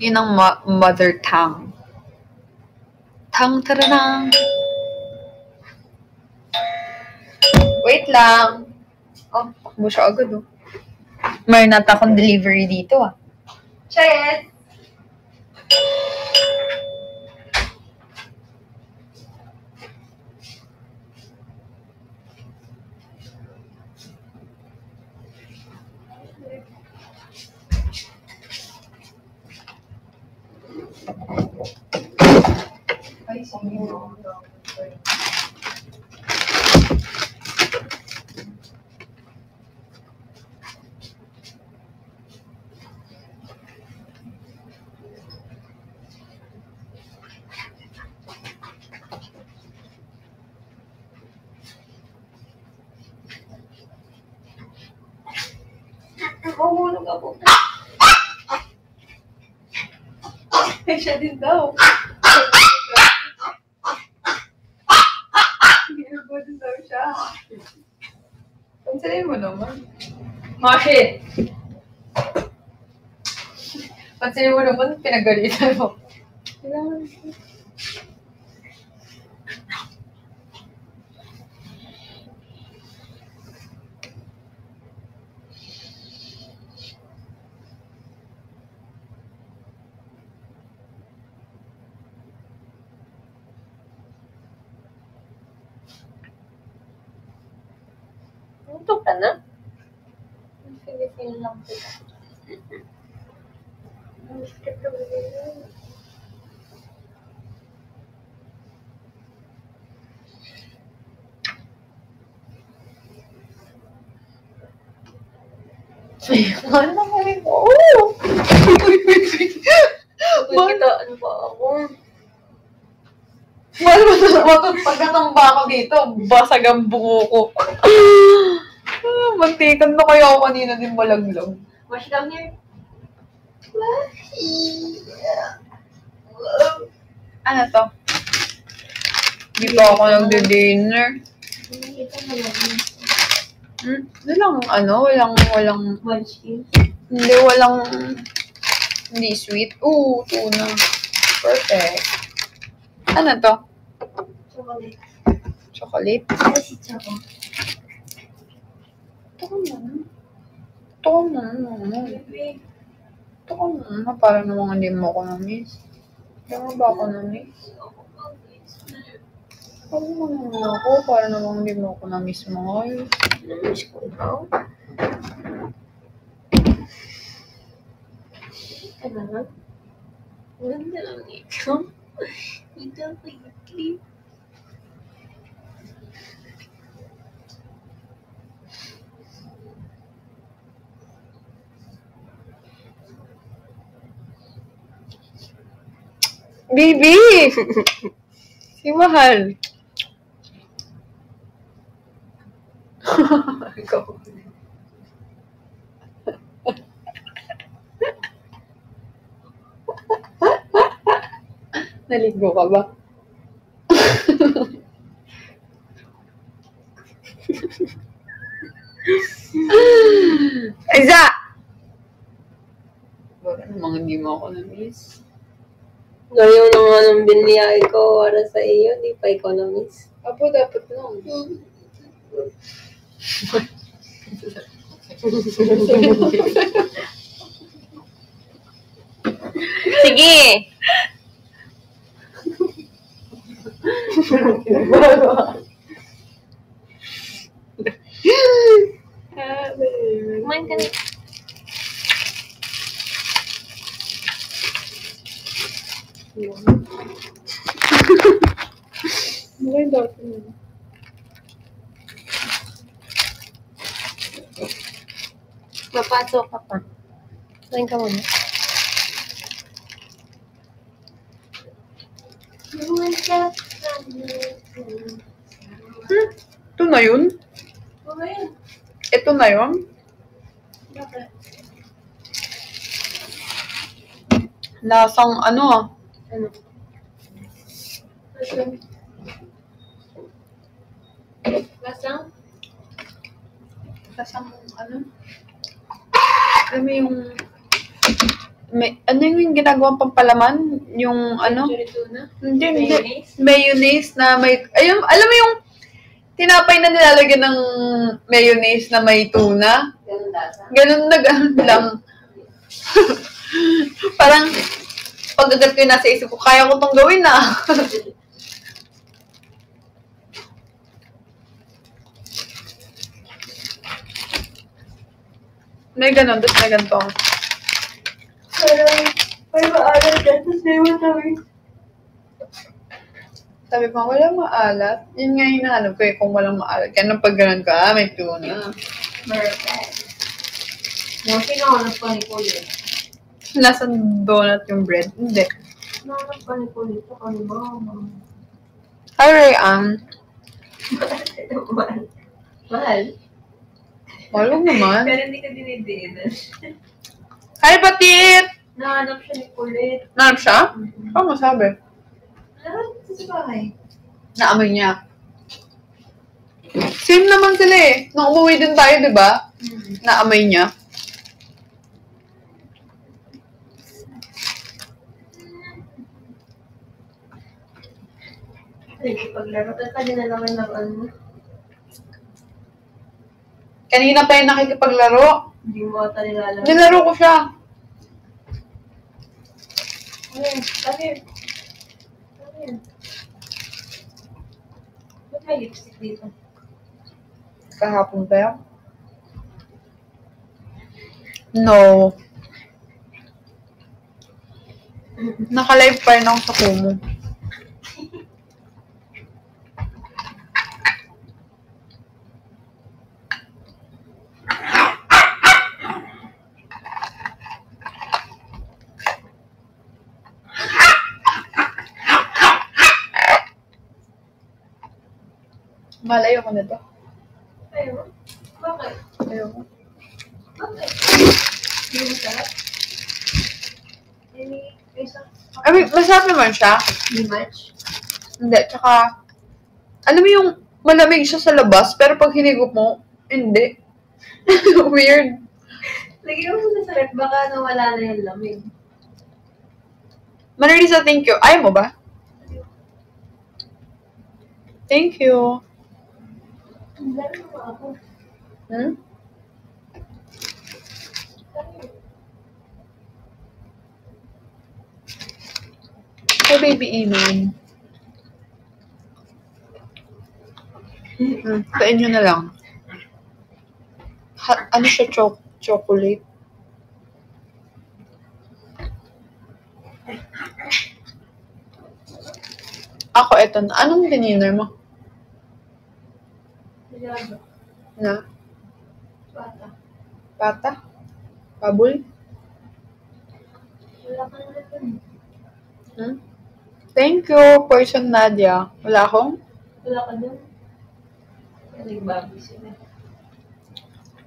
Yun ang mother tongue. Tang-taranang. Wait lang. Oh, takbo siya agad, oh. Mayroon nata akong delivery dito, ah. Cheers! Ay, sorry. Nakahulog ako. Ay, siya din daw. Ginagawa din daw siya. Pansinin mo naman. Bakit? Pansinin mo naman, pinagalitan mo. Kailangan siya. Ito ka na? Feel lang po. Ang sakit na bagay. Ano naman ko? Magkitaan pa ako. Mahal mo na naman pagkatamba ako dito, basag ang bungo ko. Mantikan na kaya ako kanina din malaglag. Wash down here. Ano to? Hindi pa ako nagdi-dinner. Ito na lang. Hindi lang, walang, Munchkin. hindi sweet. Ooh, tuna. Perfect. Ano to? Chocolate. Chocolate? Ano si Choco? Ito ko na. Para namang hindi mo ako na-miss. Kaya ba ako na-miss? Sabi mo naman ako, para namang hindi mo ako na-miss mahal. Namiss ko ikaw. Ano lang? Ganda lang ikaw. Ikaw quickly. Baby! Si Mahal. Ikaw. Naligo ka ba? Isa! Baka namang hindi mo ako na-miss. Gaya na nga ng biniyay ko para sa iyo, di pa ikaw na-miss. Apo, dapat lang. Sige! Kumain ka na. Okay, dapat lang. Mapasok ka pa. Kumain ka muna. Ito na yun? Okay. Ito na yun? Bakit? Lasang ano ah. Ano? Lasang? Lasang ano? Alam mo yung ano yung ginagawang pampalaman? Yung ano? Tuna? Hindi. Mayonnaise? Mayonnaise na may, ayun, alam mo yung tinapay na nilalagyan ng mayonnaise na may tuna? Ganun lasa? Ganun lang. Parang, pag-agat ko yung nasa isip ko, kaya ko tong gawin na. May ganun, tapos may ganito. Parang, may maalat dyan, tapos may matawid. Sabi ko, walang maalat. Yun nga yung hinahanap ko kung walang maalat. Kaya nung pag ganun ka, may tuna. Perfect. Yung sinahanap pa ni Kulit. Nasa donut yung bread. Hindi. Sinahanap pa ni Kulit. Ako ni Mama. Hi, Rayan. Mahal. Mahal. Mahal mo naman. Pero hindi ka dinidiinan. Hi, Patit! Nahanap siya ni Kulit. Nanap siya? Oo, masabi. Nahanap sa bahay. Naamoy niya. Same naman sila eh. Nung umuwi din tayo, di ba? Naamoy niya. Paglaro. At kanina naman ng ano. Kanina pa yung nakikipaglaro. Hindi mo ata nilalaro. Nilaro ko siya. Ano yun? Ba't may lipstick dito? Kahapon pa yan? No. Naka-live pa rin ako sa Kumu. Malayo ko nito. Ayaw. Bakit? Ayoko. Bakit? Hindi mo sarap? Any isa? I mean, masarap naman siya. Hindi much? Hindi, tsaka, alam mo yung malamig siya sa labas, pero pag hinigop mo, hindi. Weird. Lagyan mo sa rep, baka nawala na yung lamig. Manarisa, thank you. Ayaw mo ba? Thank you. Laro mo ako. Hmm? Hey, baby Iman. Sa inyo na lang. Ano siya? Chocolate? Ako, eto na. Anong dinner mo? Laro. Na? Bata. Pata? Pabul? Wala ka naman dun. Hmm? Thank you, person Nadia. Wala akong? Wala ka dun. Kaya nagbabi sila.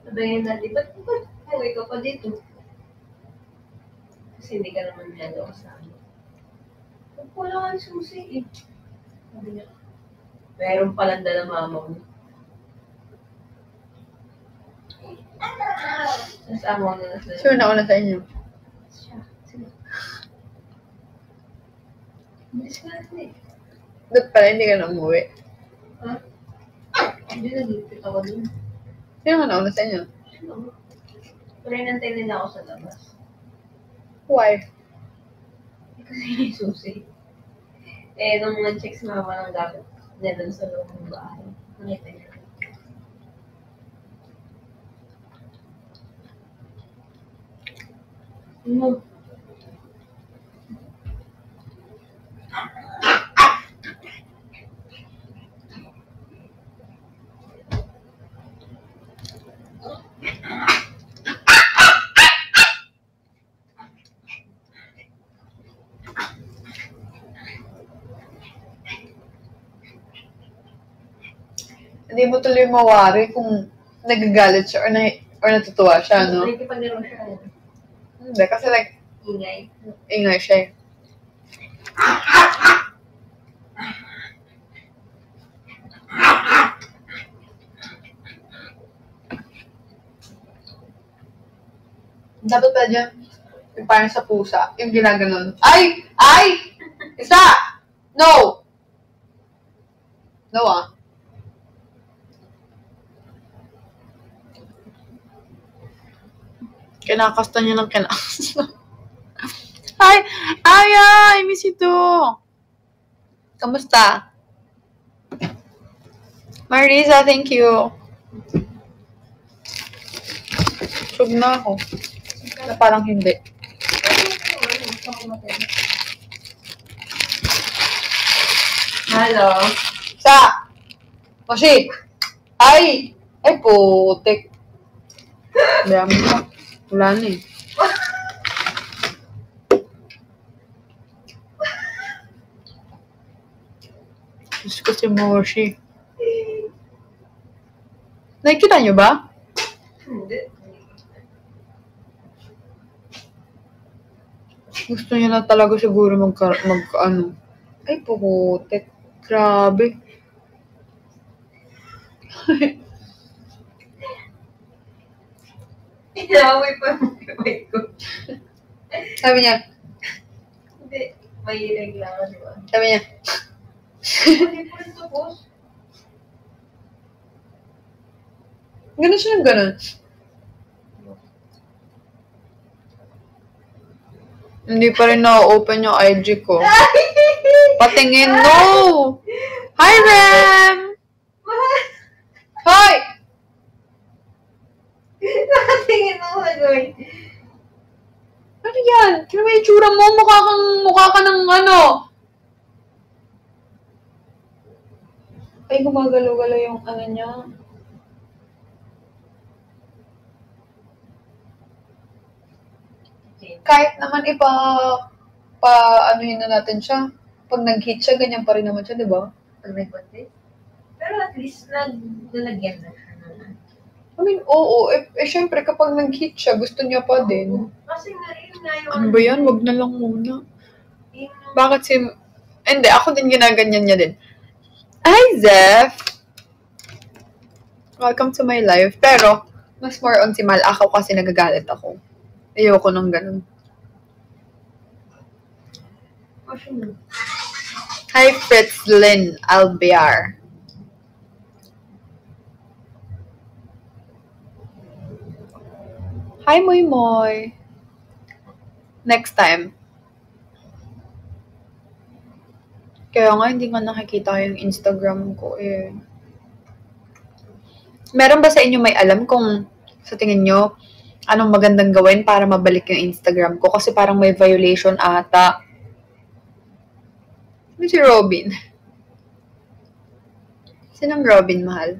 Sabayin natin, ba't huwag ka pa dito? Kasi hindi ka naman nilalaw sa amin. Ba't wala kang susi eh? Sabi niya, meron palang dala mama mo. Tapos amo na nasa... Sure na una sa inyo. Siya. Sige. Bilis ka natin eh. Ba't pala hindi ka na umuwi? Ha? Hindi naglipit ako dun. Sino ka na una sa inyo? Pero inantay nila ako sa labas. Why? Kasi may susi. Eh, nung mga checks mama ng gamit niya dun sa loob ng bahay. Nakita niya. Ano? Hindi mo tuloy mawari kung nagagalit siya or natutuwa siya, no? Nakikipaglaro siya. Hindi, kasi like, Ingay. ingay siya eh. Dapat pa dyan, Yung parang sa pusa. Yung ginaganon. Ay! Ay! Isa! No! No ah. Kinakasta niya ng kinakasta. Ay! Aya! I miss you too! Kamusta? Marisa, thank you. Sug na ako. Na parang hindi. Hello. Sa! Moshi! Ay! Ay, putik. Dami ka. Wala na eh. Diyos ko si Moshi. Nakikita niyo ba? Hindi. Gusto niya na talaga siguro ano. Ay, putik. Grabe. Inaway pa yung kamay ko. Sabi niya, Hindi. Mahilig lang, di ba? sabi niya, Hindi po rin tapos. ganun siya ng ganun. Hindi pa rin na-open yung IG ko. Patingin, no! Hi, Rem! Hoy! Nakatingin mo ako gawin. Ano yan? Kino may itsura mo? Mukha ka ng ano? Ay, gumagalaw-galaw yung ano niya. Kahit naman anuhin na natin siya. Pag nag-hit siya, ganyan pa rin naman siya, di ba? Pag may konti. Pero at least nalagyan na siya naman. I mean, oo. Syempre, kapag nag-hit siya, gusto niya pa din. Kasi nga yun nga yung... Ano ba yan? Wag na lang muna. Yung, Bakit si... Hindi, ako din ginaganyan niya din. Hi, Zeph! Welcome to my life. Pero, mas more on si Mal. Ako kasi nagagalit ako. Ayoko nung ganun. Hi, Fritz Lynn Albiar. Hi, Moy Moy. Next time. Kaya nga, hindi nga nakikita yung Instagram ko eh. Meron ba sa inyo may alam kung sa tingin nyo, anong magandang gawin para mabalik yung Instagram ko? Kasi parang may violation ata. Ano si Robin? Sinong Robin, mahal?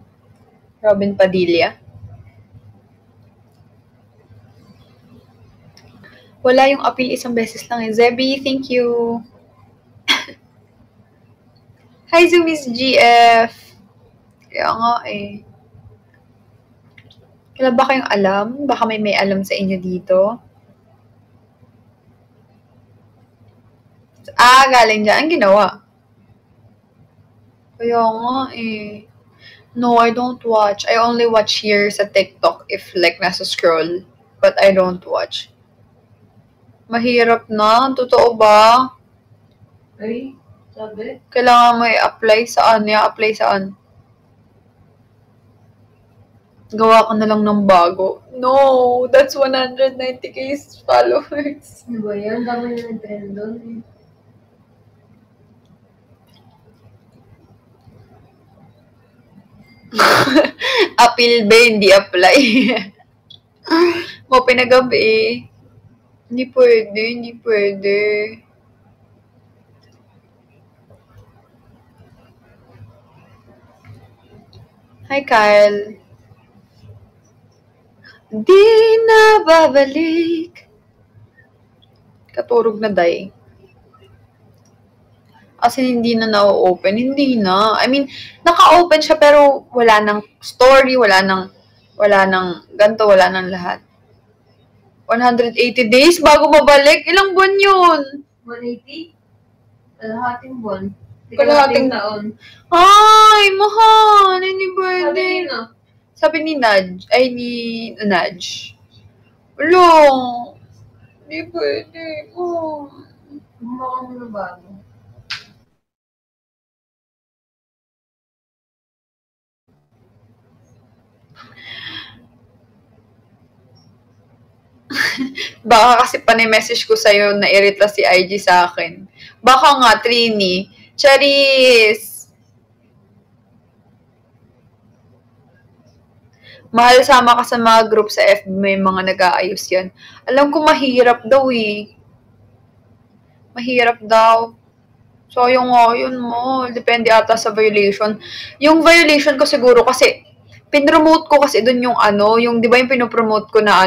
Robin Padilla? Wala yung appeal, isang beses lang eh. Zebby, thank you. Hi, Zoomies GF. Kaya nga eh. Kailan ba kayong alam? Baka may alam sa inyo dito. Galing dyan. Ang ginawa? Kaya nga eh. No, I don't watch. I only watch here sa TikTok if like nasa scroll. But I don't watch. Mahirap na. Totoo ba? ay, sabi? Kailangan mo i-apply saan? I-apply saan? Gawa ka na lang ng bago. No, that's 190k followers. Ano ba yan? Dami na nag-trend doon eh. Appeal ba? Hindi apply. Mo pinagabi. Hindi pwede, hindi pwede. Hi, Kyle. Di na babalik. Katurog na day. As in, hindi na na-open. Hindi na. I mean, naka-open siya pero wala nang story, wala nang ganito, wala nang lahat. 180 days bago mabalik. Ilang buwan yun? 180? Kalahating buwan. Kalahating taon. Ay, mahal. Hindi pwede. Sabi nino? Sabi ni Nudge. Ay, ni Nudge. Ulo. Hindi Hindi pwede. Oh. Gumawa mo na bago. Baka kasi message ko sa'yo na irita si IG sa akin. Baka nga, Trini. Charis! Mahal, sama ka sa mga group sa FB, may mga nag-aayos yan. Alam ko mahirap daw eh. Mahirap daw. So, yung yun mo. Depende ata sa violation. Yung violation ko siguro kasi, pinromote ko kasi dun yung yung, di ba yung pinopromote ko na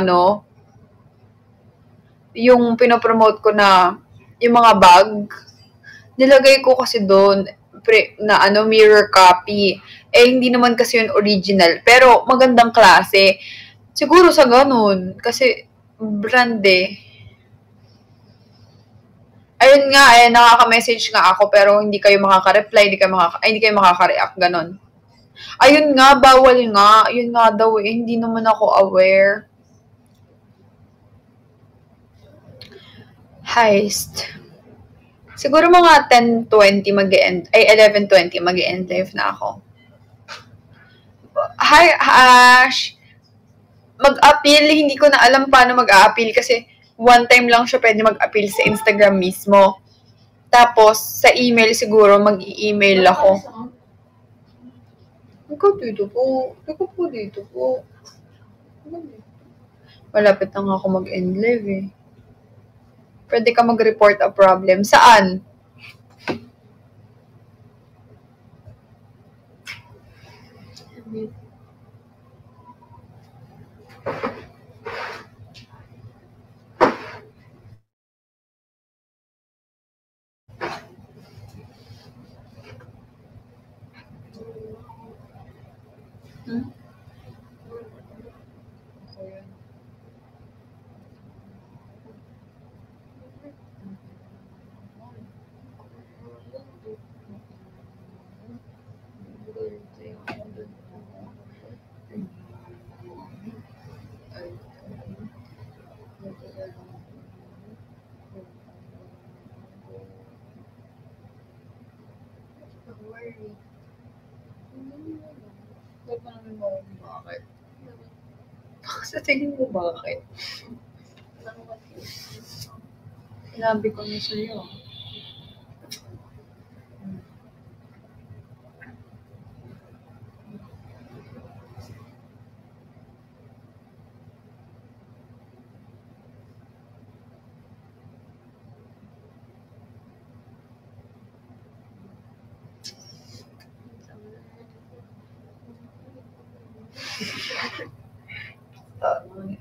yung pinopromote ko na, yung mga bag, nilagay ko kasi doon, na mirror copy. Eh, hindi naman kasi yun original. Pero, magandang klase. Siguro sa ganun. Kasi, brand eh. Ayun nga, nakaka-message nga ako, pero hindi kayo makaka-reply, hindi kayo makaka-react, ganun. Ayun nga, bawal nga. Ayun nga daw eh, hindi naman ako aware. Heist. Siguro mga 10:20 mag-end, 11:20 mag-end live na ako. Hi, Ash! Mag-appeal, hindi ko na alam paano mag-a-appeal kasi one time lang siya pwede mag-appeal sa Instagram mismo. Tapos, sa email siguro, mag-i-email ako. Ikaw dito po. Ikaw po dito po. Malapit na nga ako mag-end live eh. Pwede ka mag-report a problem. Saan? Hmm? Bakit? Sa tingin mo bakit? Sinabi ko na sa'yo.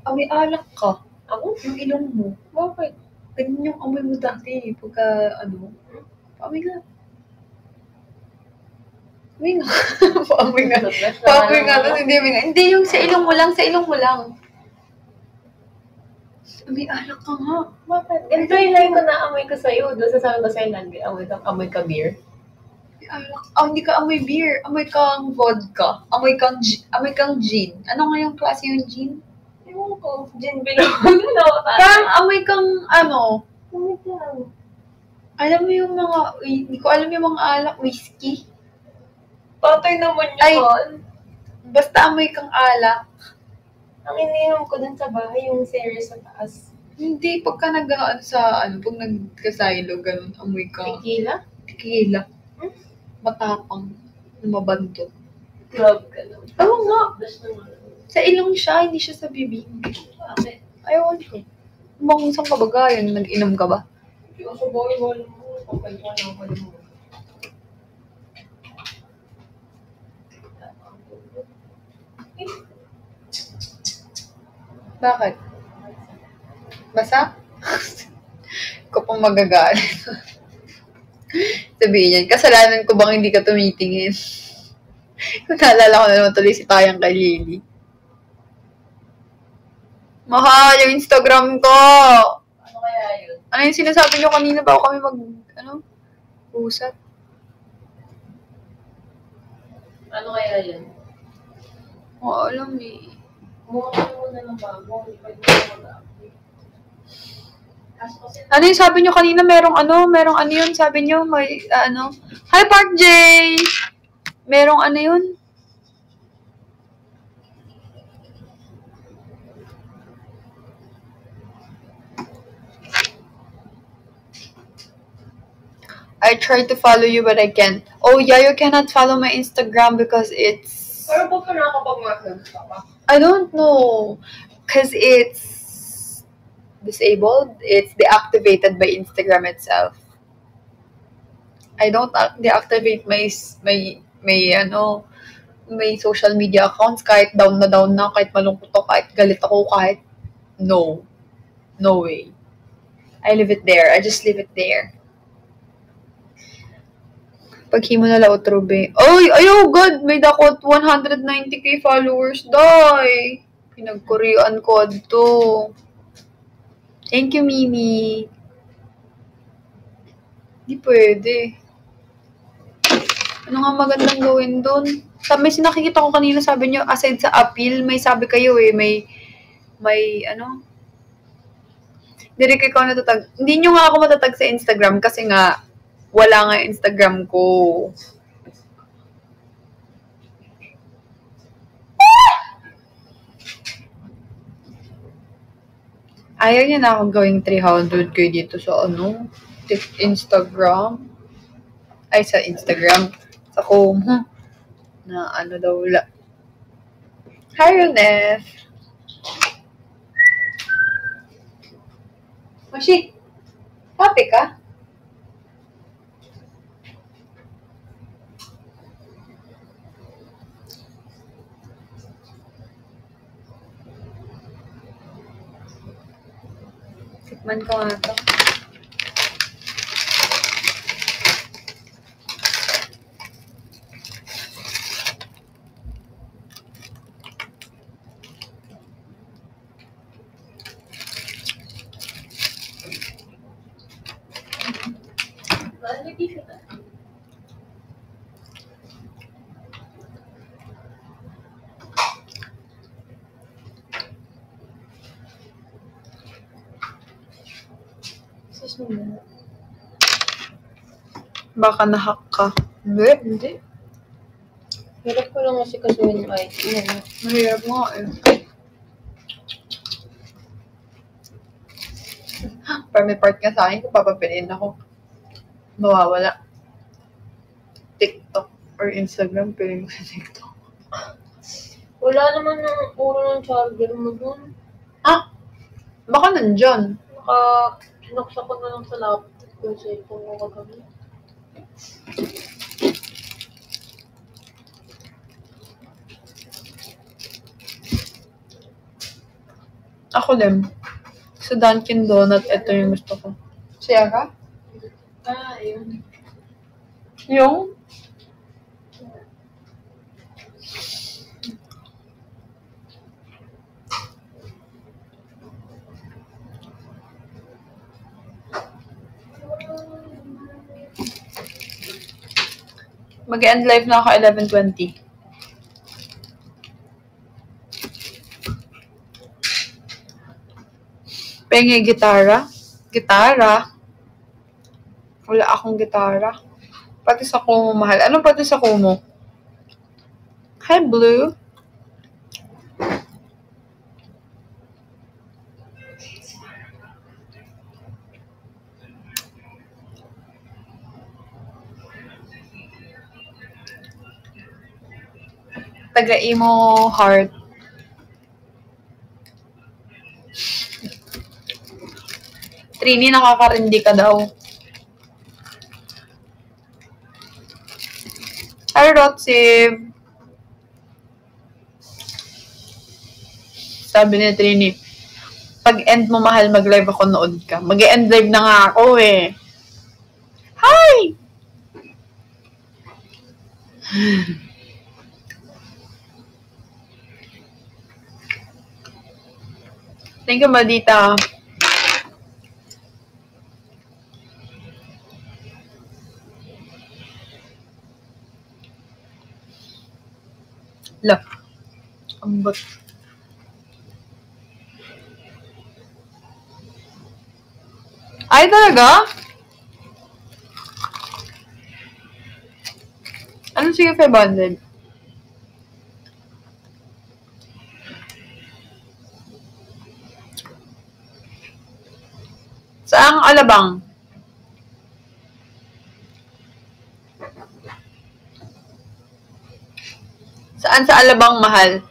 Amoy alak ka. Ako? Yung ilong mo. Bakit? Ganyan yung amoy mo dati. Pagka, paamoy nga. Amoy nga. Paamoy nga. Paamoy nga. Tapos hindi amoy nga. Hindi, yung sa ilong mo lang. Sa ilong mo lang. Amoy alak ka nga. Bakit? Ganito yung line ko na amoy ko sa'yo. Doon sa sabi ko sa'yo, amoy ka beer. Alak. Hindi ka amoy beer. Amoy kang vodka. Amoy kang gin. Ano nga yung klase yung gin? Ewan ko. Gin bilog. Parang amoy kang Amoy ka. alam mo yung mga, hindi ko alam yung mga alak, whiskey. Patay naman yun. Ay, basta amoy kang alak. Ang ininom ko dun sa bahay, yung series sa taas. Hindi, pagka pag nagkasaylo, ganun, amoy ka. Tequila? Tequila. Matapang. Mabanto. Club ka naman. Oo nga. Sa ilong siya, hindi siya sa bibig. Bakit? Ayaw ko. Saan ka ba gayon? Nag-inom ka ba? Yung sa boy-boy mo, kapag ko lang pala mo. Bakit? Basa? Ko pang magagalit. Sabihin yan, kasalanan ko bang hindi ka tumitingin? Kung naalala ko na naman tuloy si Tayang kay Lily. Mahal, yung Instagram ko! Ano kaya yun? Ano yung sinasabi nyo kanina bago kami usap? Ano kaya yun? Alam eh. Mukha mo na ng bago, hindi pa yung mag-update. Ano yung sabi nyo kanina? Merong ano yun? Sabi nyo, may, Hi, Park J! Merong ano yun? I tried to follow you, but I can't. Oh, yeah, you cannot follow my Instagram because it's... Pero ba't ka nakakapag-message ka pa? I don't know. Because it's disabled. It's deactivated by Instagram itself. I don't deactivate my social media accounts kahit down na, kahit malungkot ako, kahit galit ako, kahit no. No way. I leave it there. I just leave it there. Paghimo na lautro be. Ay, ayaw, God! May dakot 190k followers, day! Pinagkorean ko adto. Thank you, Mimi. Di pwede. Ano nga magandang gawin doon? May sinakikita ko kanina, sabi nyo, aside sa appeal, may sabi kayo may Hindi ko ikaw natatag. Hindi nyo nga ako matatag sa Instagram kasi nga, wala nga yung Instagram ko. Ayaw niya na akong gawing 300k dito sa Instagram. Ay, sa Instagram. Sa Como. Na daw wala. Hi, Ronef. Mashi, happy ka? Tikman ko nga ito. Baka nahack ka. Hindi. Hirap ko lang kasi kasuhin yung IT. Mahirap nga eh. Pero may part nga sa akin kung papapiliin ako. Mawawala. TikTok or Instagram, piling ko sa TikTok. Wala naman ng ulo ng charger mo dun. Baka nandyan. Sinuksa ko na lang sa laptop ko sa ipong ko kagabi. Ako din. Sa Dunkin Donut, ito yung gusto ko. Siya ka? Yun. Yung? Mag-end live na ako 11:20. Pengi gitara? Gitara? Wala akong gitara. Pati sa Kumu mahal. Anong pati sa Kumu? Hi, Blue. Taga-emo heart. Trini, nakakarindi ka daw. Hi, Rotsib. Sabi ni Trini, pag end mo mahal, mag-live ako, nood ka. Mag-end live na nga ako eh. Hi! Thank you, Madita. La. Ambot. Ay, talaga? Ano sige 500? Saang Alabang? Saan sa Alabang mahal?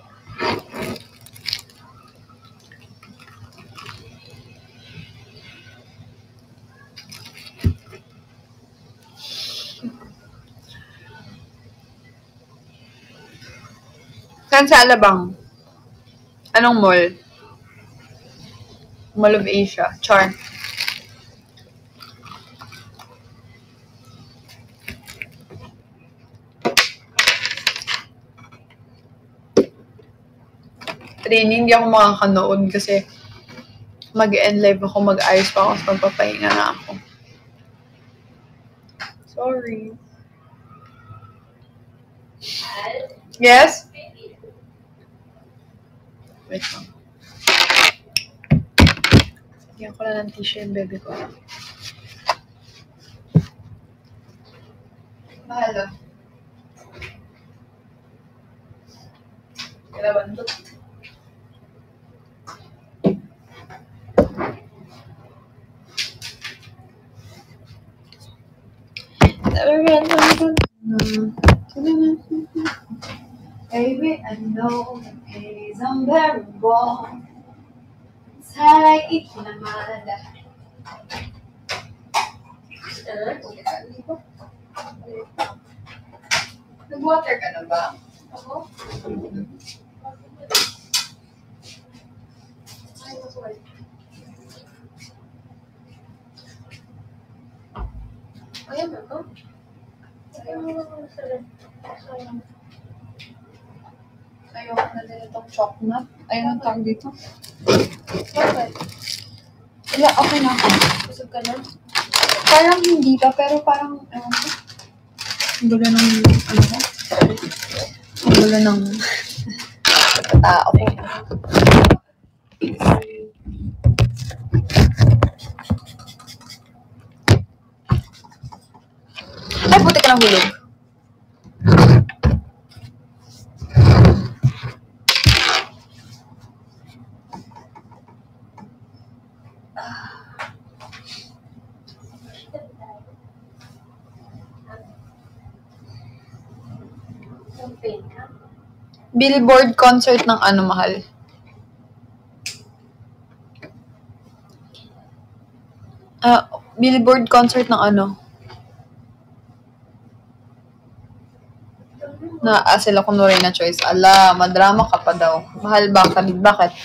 Saan sa Alabang? Anong mall? Mall of Asia. Char. Training, hindi ako makakanood kasi mag-end live ako, mag-ayos pa ako, so magpapahinga na ako. Sorry. Yes? Wait lang. Lagyan ko lang ng tissue yung bebe ko. Mahal. Kailangan ito. Baby, I know the pain is unbearable. Sana ikinamada. Nag-water ka na ba? Ako? Ayan ba ito? Ayoko na din itong chocolate. Ayun ang tawag dito. Bakit? Wala, okay na ako. Busog ka na? Parang hindi pa, pero parang, ewan ko. Ang gulo ng, ano ko? Ang gulo ng tao ko. Ay, buti ka ng hulog. Billboard concert ng ano, mahal? Billboard concert ng ano? Sila kunwari na choice. Ala, madrama ka pa daw. Mahal ba? Kalid, bakit?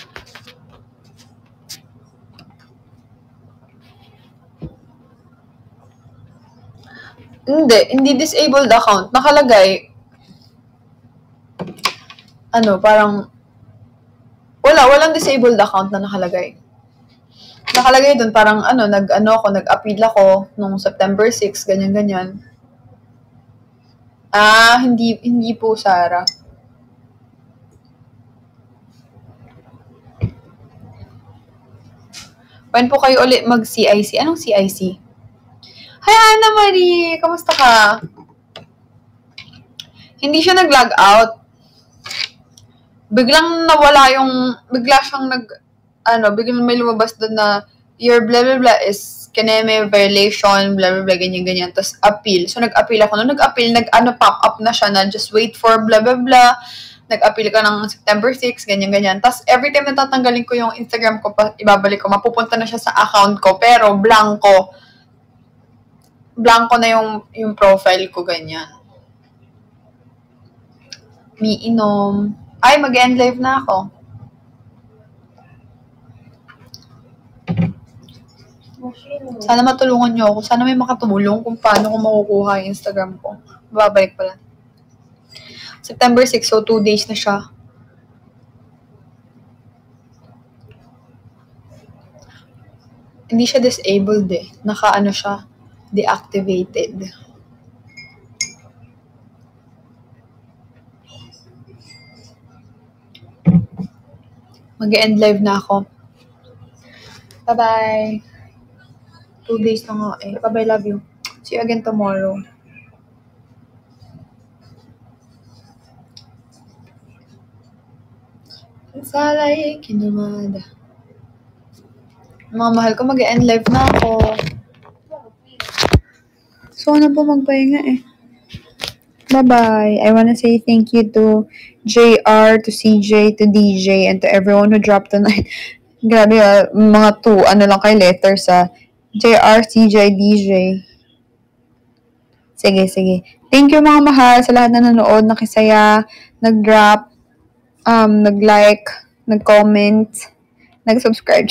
Hindi disabled account. Nakalagay, parang, walang disabled account na nakalagay. Nakalagay dun, parang, nag-appeal ako nung September 6, ganyan-ganyan. Hindi po, Sarah. When po kayo ulit mag-CIC? Anong CIC? Hi, Ana Marie! Kamusta ka? Hindi siya nag-log out. Biglang biglang may lumabas doon na your blah blah blah is kaneme violation, blah blah blah, ganyan-ganyan. Tapos appeal. So nag-appeal ako. Nung nag-appeal, pop up na siya na just wait for blah blah blah. Nag-appeal ka ng September 6, ganyan-ganyan. Tapos every time na tatanggalin ko yung Instagram ko, ibabalik ko, mapupunta na siya sa account ko, pero blanco na yung profile ko, ganyan. Miinom. Ay, mag-end live na ako. Sana matulungan niyo ako. Sana may makatulong kung paano ko makukuha yung Instagram ko. Babalik pala. September 6, so 2 days na siya. Hindi siya disabled eh. Siya, deactivated. Mag-end live na ako. Bye-bye. 2 days na nga eh. Bye-bye, love you. See you again tomorrow. Salay, kinamada. Mga mahal ko, mag-end live na ako. So, ano po magpahinga eh. Bye-bye. I wanna say thank you to JR, to CJ, to DJ, and to everyone who dropped tonight. Grabe mga 2, ano lang kayo letters JR, CJ, DJ. Sige. Thank you mga mahal sa lahat na nanood, nakisaya, nag-drop, nag-like, nag-comment, nag-subscribe.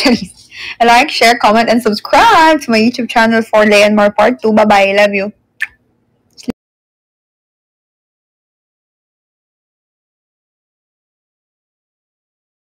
Like, share, comment, and subscribe to my YouTube channel for Lay and More Part 2. Bye-bye. Love you.